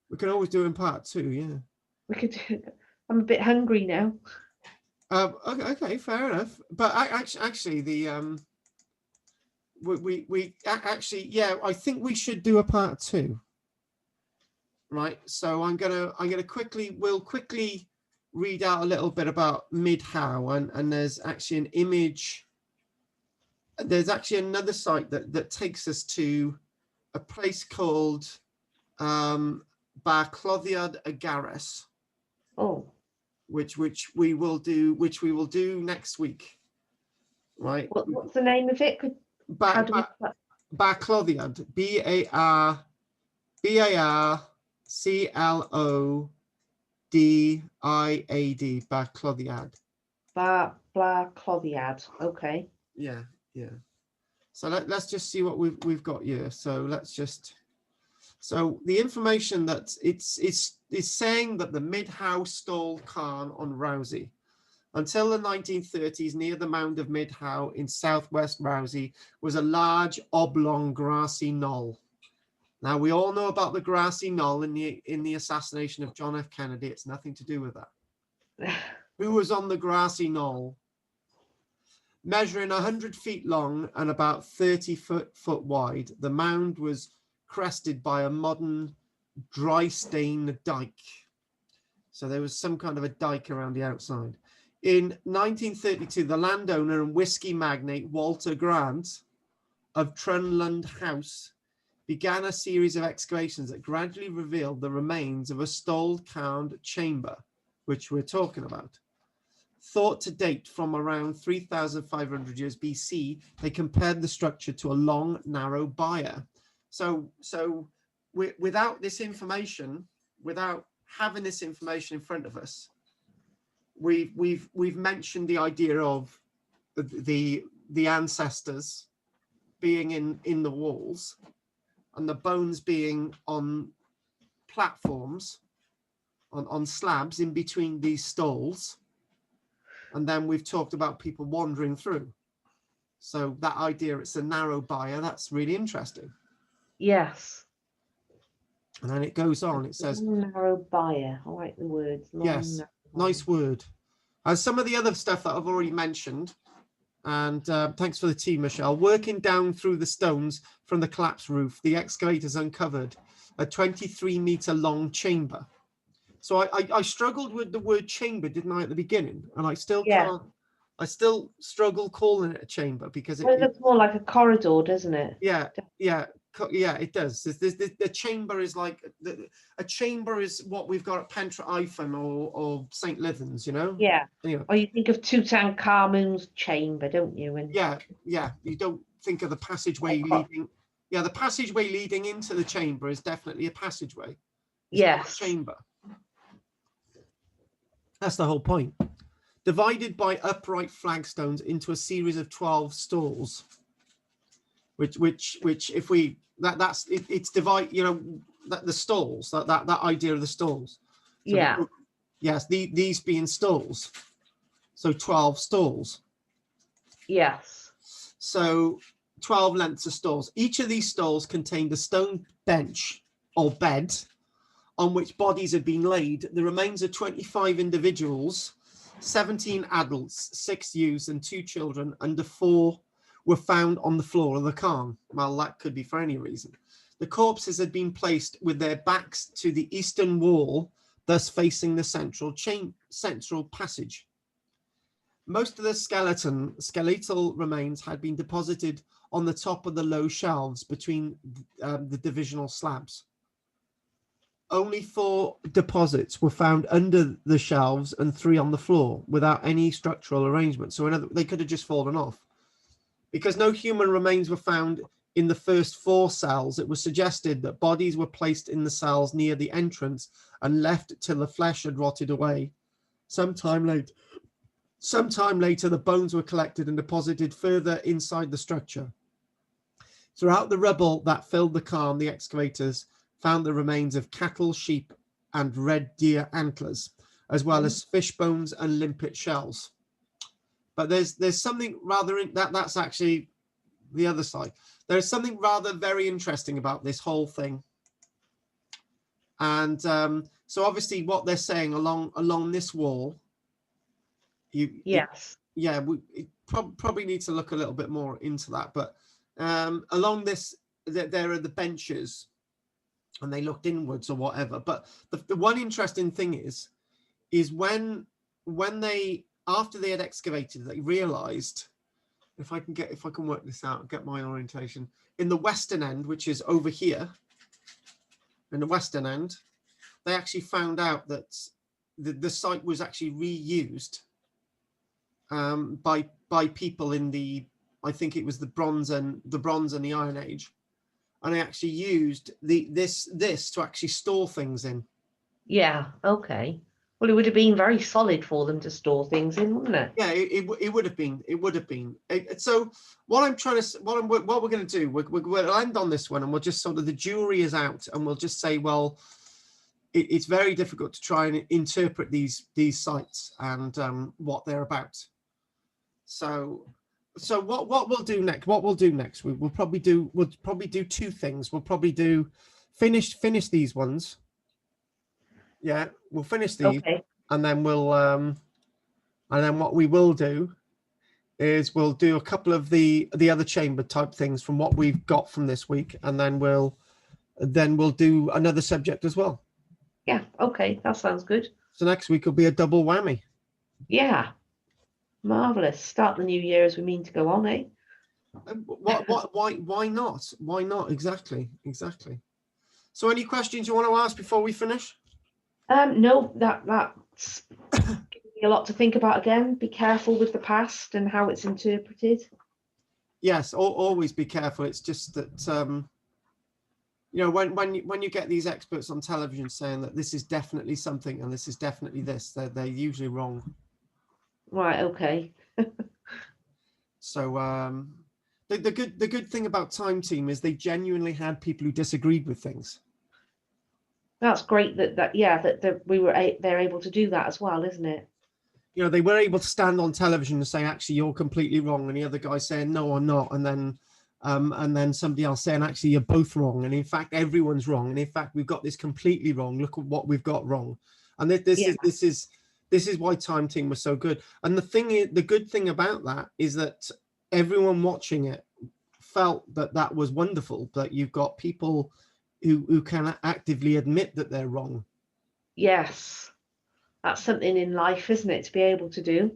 [SPEAKER 1] We can always do in part 2, yeah.
[SPEAKER 2] We could do, I'm a bit hungry now.
[SPEAKER 1] Okay, fair enough. But actually, the we actually, yeah, I think we should do a part 2. Right. So we'll quickly read out a little bit about Mid-How, and there's actually an image. There's actually another site that takes us to a place called Bar Cloddiad Agares.
[SPEAKER 2] Oh.
[SPEAKER 1] Which we will do next week, right?
[SPEAKER 2] What's the name of it?
[SPEAKER 1] Barclodiad, Barclodiad, Barclodiad.
[SPEAKER 2] Barclodiad. Okay.
[SPEAKER 1] Yeah. So let's just see what we've got here. So the information that it's saying that the Mid-How stole cairn on Rousey. Until the 1930s, near the Mound of Mid-How in southwest Rousey was a large oblong grassy knoll. Now we all know about the grassy knoll in the assassination of John F. Kennedy. It's nothing to do with that. Who was on the grassy knoll? Measuring 100 feet long and about 30 foot wide, the mound was crested by a modern dry stain dike. So there was some kind of a dike around the outside. In 1932, the landowner and whiskey magnate Walter Grant of Trunland House began a series of excavations that gradually revealed the remains of a stole-cairned chamber, which we're talking about. Thought to date from around 3,500 years BC, they compared the structure to a long, narrow byre. So without this information, without having this information in front of us, we've mentioned the idea of the ancestors being in the walls and the bones being on platforms, on slabs in between these stalls. And then we've talked about people wandering through. So that idea, it's a narrow byre, that's really interesting.
[SPEAKER 2] Yes.
[SPEAKER 1] And then it goes on, it says...
[SPEAKER 2] Narrow byre, I like the words.
[SPEAKER 1] Yes, nice word. And some of the other stuff that I've already mentioned, and thanks for the tea, Michelle. Working down through the stones from the collapsed roof, the excavators uncovered a 23-meter long chamber. So I struggled with the word chamber, didn't I, at the beginning? And I still can't, I still struggle calling it a chamber because
[SPEAKER 2] it looks more like a corridor, doesn't it?
[SPEAKER 1] Yeah, it does. The chamber is like, a chamber is what we've got at Pentre Ifan or St. Lythans, you know?
[SPEAKER 2] Yeah.
[SPEAKER 1] Anyway.
[SPEAKER 2] Or you think of Tutankhamun's chamber, don't you? And
[SPEAKER 1] yeah, you don't think of the passageway leading. Yeah, the passageway leading into the chamber is definitely a passageway. It's not a chamber. That's the whole point. Divided by upright flagstones into a series of 12 stalls, which if we it's divide, you know, the stalls, that idea of the stalls. So yes, these being stalls. So 12 stalls.
[SPEAKER 2] Yes.
[SPEAKER 1] So 12 lengths of stalls. Each of these stalls contained a stone bench or bed on which bodies had been laid. The remains of 25 individuals, 17 adults, 6 youths and 2 children under 4 were found on the floor of the cairn. Well, that could be for any reason. The corpses had been placed with their backs to the eastern wall, thus facing the central passage. Most of the skeletal remains had been deposited on the top of the low shelves between the divisional slabs. Only 4 deposits were found under the shelves and 3 on the floor without any structural arrangement. So they could have just fallen off. Because no human remains were found in the first 4 cells, it was suggested that bodies were placed in the cells near the entrance and left till the flesh had rotted away. Sometime later, the bones were collected and deposited further inside the structure. Throughout the rubble that filled the cairn, the excavators found the remains of cattle, sheep, and red deer antlers, as well as fish bones and limpet shells. But there's something rather that's actually the other side. There's something rather very interesting about this whole thing. And so obviously what they're saying along this wall,
[SPEAKER 2] Yes.
[SPEAKER 1] we probably need to look a little bit more into that. But along this, there are the benches, and they looked inwards or whatever. But the one interesting thing is when they, after they had excavated, they realized, if I can work this out, get my orientation, in the western end, which is over here, in the western end, they actually found out that the site was actually reused by people in the, I think it was the Bronze and the Iron Age, and they actually used this to actually store things in.
[SPEAKER 2] Yeah. Okay. Well, it would have been very solid for them to store things in, wouldn't it?
[SPEAKER 1] Yeah, it would have been. It would have been. So what we're going to do, we'll end on this one, and we'll just sort of, the jury is out, and we'll just say, well, it's very difficult to try and interpret these sites and what they're about. So what we'll do next, we'll probably do two things. We'll probably finish these ones. Yeah, we'll finish these,
[SPEAKER 2] Okay.
[SPEAKER 1] and then what we will do is we'll do a couple of the other chamber type things from what we've got from this week, and then we'll do another subject as well.
[SPEAKER 2] Yeah. Okay. That sounds good.
[SPEAKER 1] So next week will be a double whammy.
[SPEAKER 2] Yeah. Marvelous. Start the new year as we mean to go on, eh?
[SPEAKER 1] Why not? Why not? Exactly. So any questions you want to ask before we finish?
[SPEAKER 2] No, that's giving me a lot to think about again. Be careful with the past and how it's interpreted.
[SPEAKER 1] Yes, always be careful. It's just that when you get these experts on television saying that this is definitely something and this is definitely this, they're usually wrong.
[SPEAKER 2] Right. Okay.
[SPEAKER 1] So the good thing about Time Team is they genuinely had people who disagreed with things. That's
[SPEAKER 2] great that they're able to do that as well, isn't it?
[SPEAKER 1] They were able to stand on television and say, actually, you're completely wrong, and the other guy saying, no, I'm not, and then somebody else saying, actually, you're both wrong, and in fact, everyone's wrong, and in fact, we've got this completely wrong. Look at what we've got wrong, and this is why Time Team was so good. And the good thing about that is that everyone watching it felt that was wonderful, that you've got people who can actively admit that they're wrong.
[SPEAKER 2] Yes, that's something in life, isn't it, to be able to do?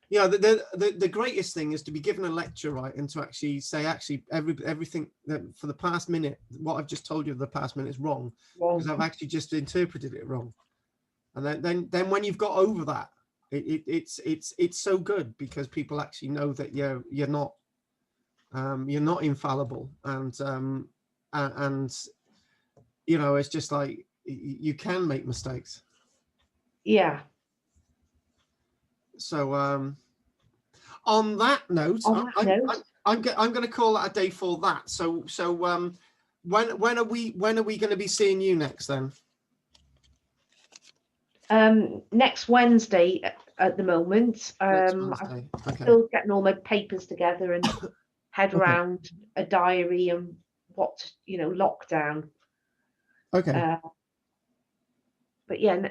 [SPEAKER 1] Yeah, the greatest thing is to be given a lecture, right, and to actually say, everything that for the past minute, what I've just told you for the past minute is wrong, because I've actually just interpreted it wrong. And then when you've got over that, it's so good, because people actually know that you're not infallible, and it's just like you can make mistakes.
[SPEAKER 2] Yeah.
[SPEAKER 1] So on that note, I'm going to call that a day for that. So when are we going to be seeing you next then?
[SPEAKER 2] Next Wednesday at the moment. I'm
[SPEAKER 1] Okay.
[SPEAKER 2] still getting all my papers together and head around a diary and what lockdown.
[SPEAKER 1] Okay.
[SPEAKER 2] But yeah,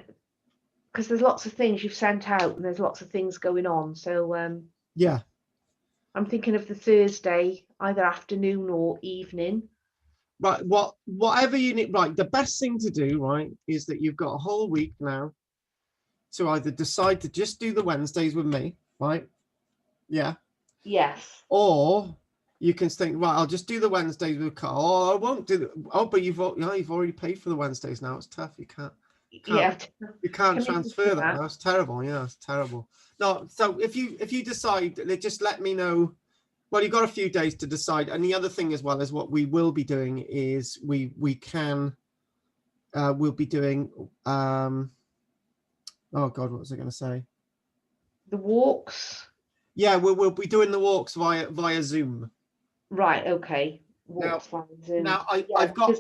[SPEAKER 2] because there's lots of things you've sent out and there's lots of things going on. So
[SPEAKER 1] yeah,
[SPEAKER 2] I'm thinking of the Thursday, either afternoon or evening.
[SPEAKER 1] Right. Whatever you need. Right. The best thing to do, right, is that you've got a whole week now to either decide to just do the Wednesdays with me, right? Yeah.
[SPEAKER 2] Yes.
[SPEAKER 1] Or you can think, right, I'll just do the Wednesdays with KARL. Oh, I won't do. But you've already paid for the Wednesdays now. It's tough. You can't transfer that now. It's terrible. Yeah, it's terrible. No. So if you decide, just let me know. Well, you've got a few days to decide. And the other thing as well is what we will be doing is we'll be doing oh God, what was I going to say?
[SPEAKER 2] The walks.
[SPEAKER 1] Yeah, we'll be doing the walks via Zoom.
[SPEAKER 2] Right. Okay.
[SPEAKER 1] Walks via Zoom. Now I've got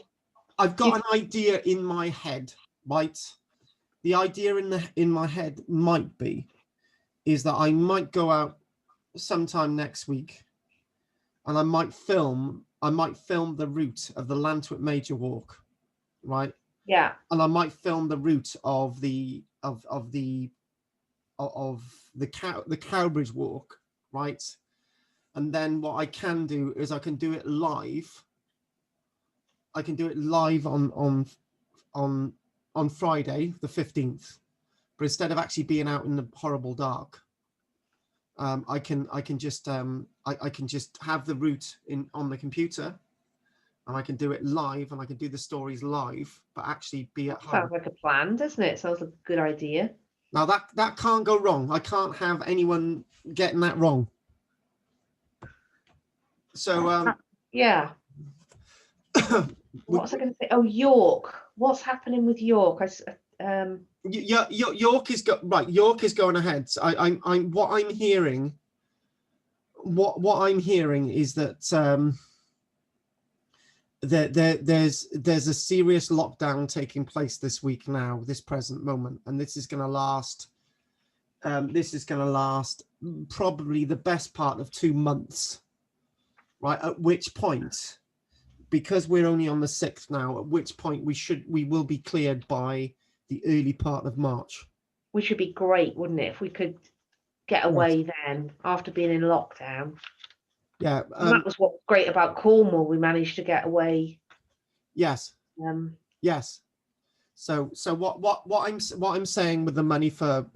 [SPEAKER 1] an idea in my head, right? The idea in my head is that I might go out sometime next week, and I might film the route of the Lantwick Major Walk, right?
[SPEAKER 2] Yeah.
[SPEAKER 1] and I might film the route of the Cowbridge walk, right? And then what I can do is I can do it live. I can do it live on Friday the 15th, but instead of actually being out in the horrible dark, I can just have the route on the computer, and I can do it live, and I can do the stories live, but actually be at home.
[SPEAKER 2] Sounds like a plan, doesn't it? Sounds like a good idea.
[SPEAKER 1] Now that can't go wrong. I can't have anyone getting that wrong. So
[SPEAKER 2] yeah. What was I going to say? Oh, York. What's happening with York?
[SPEAKER 1] York is York is going ahead. What I'm hearing is that there's a serious lockdown taking place this week now, this present moment, and this is going to last. This is going to last probably the best part of 2 months, right? At which point, because we're only on the 6th now, at which point we will be cleared by the early part of March.
[SPEAKER 2] Which would be great, wouldn't it, if we could get away then after being in lockdown?
[SPEAKER 1] Yeah,
[SPEAKER 2] and that was what's great about Cornwall. We managed to get away.
[SPEAKER 1] Yes. Yes. So what I'm saying with the money for,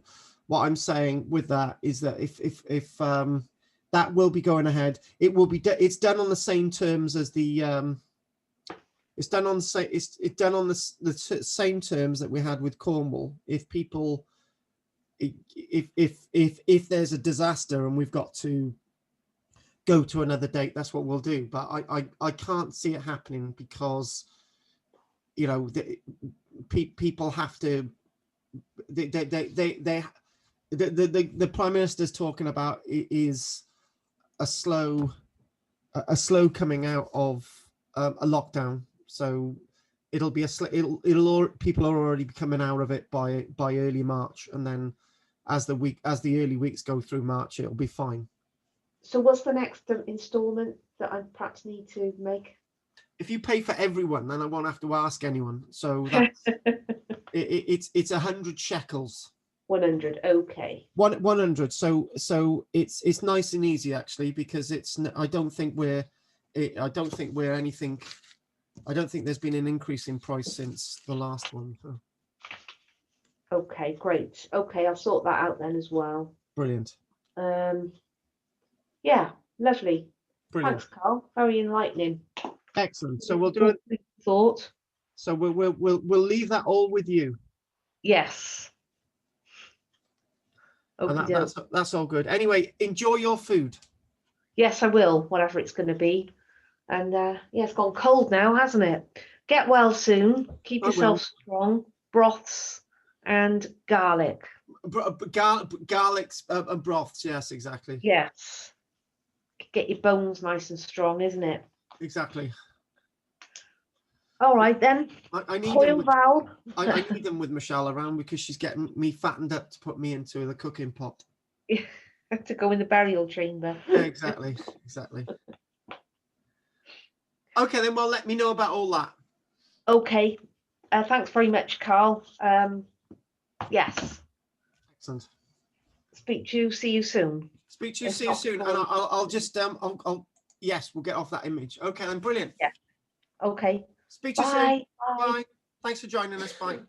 [SPEAKER 1] what I'm saying with that is that if that will be going ahead, it will be it's done on the same terms as the it's done on the same terms that we had with Cornwall. If people, if there's a disaster and we've got to go to another date, that's what we'll do. But I can't see it happening because, you know, people have to. The Prime Minister's talking about is a slow coming out of a lockdown. So it'll be people are already coming out of it by early March, and then as the early weeks go through March, it'll be fine.
[SPEAKER 2] So what's the next instalment that I perhaps need to make?
[SPEAKER 1] If you pay for everyone, then I won't have to ask anyone. So that's, it's 100 shekels.
[SPEAKER 2] 100. Okay.
[SPEAKER 1] 100. So it's nice and easy actually, because I don't think there's been an increase in price since the last one. So.
[SPEAKER 2] Okay, great. Okay, I'll sort that out then as well.
[SPEAKER 1] Brilliant.
[SPEAKER 2] Yeah, lovely.
[SPEAKER 1] Brilliant.
[SPEAKER 2] Thanks, Carl. Very enlightening.
[SPEAKER 1] Excellent. So we'll do it.
[SPEAKER 2] Thought.
[SPEAKER 1] So we'll leave that all with you.
[SPEAKER 2] Yes.
[SPEAKER 1] And that's all good. Anyway, enjoy your food.
[SPEAKER 2] Yes, I will, whatever it's going to be. And yeah, it's gone cold now, hasn't it? Get well soon. Keep yourself strong. Broths and garlic.
[SPEAKER 1] Garlics and broths. Yes, exactly.
[SPEAKER 2] Yes. Get your bones nice and strong, isn't it?
[SPEAKER 1] Exactly.
[SPEAKER 2] All right then.
[SPEAKER 1] I need
[SPEAKER 2] Coil valve.
[SPEAKER 1] I need them with Michelle around because she's getting me fattened up to put me into the cooking pot.
[SPEAKER 2] To go in the burial chamber.
[SPEAKER 1] Yeah, exactly. Okay, then well, let me know about all that.
[SPEAKER 2] Okay. Thanks very much, Carl. Yes.
[SPEAKER 1] Excellent.
[SPEAKER 2] See you soon.
[SPEAKER 1] See you soon. And I'll just yes, we'll get off that image. Okay, then brilliant.
[SPEAKER 2] Yeah. Okay.
[SPEAKER 1] Speak to you soon. Bye. Thanks for joining us. Bye.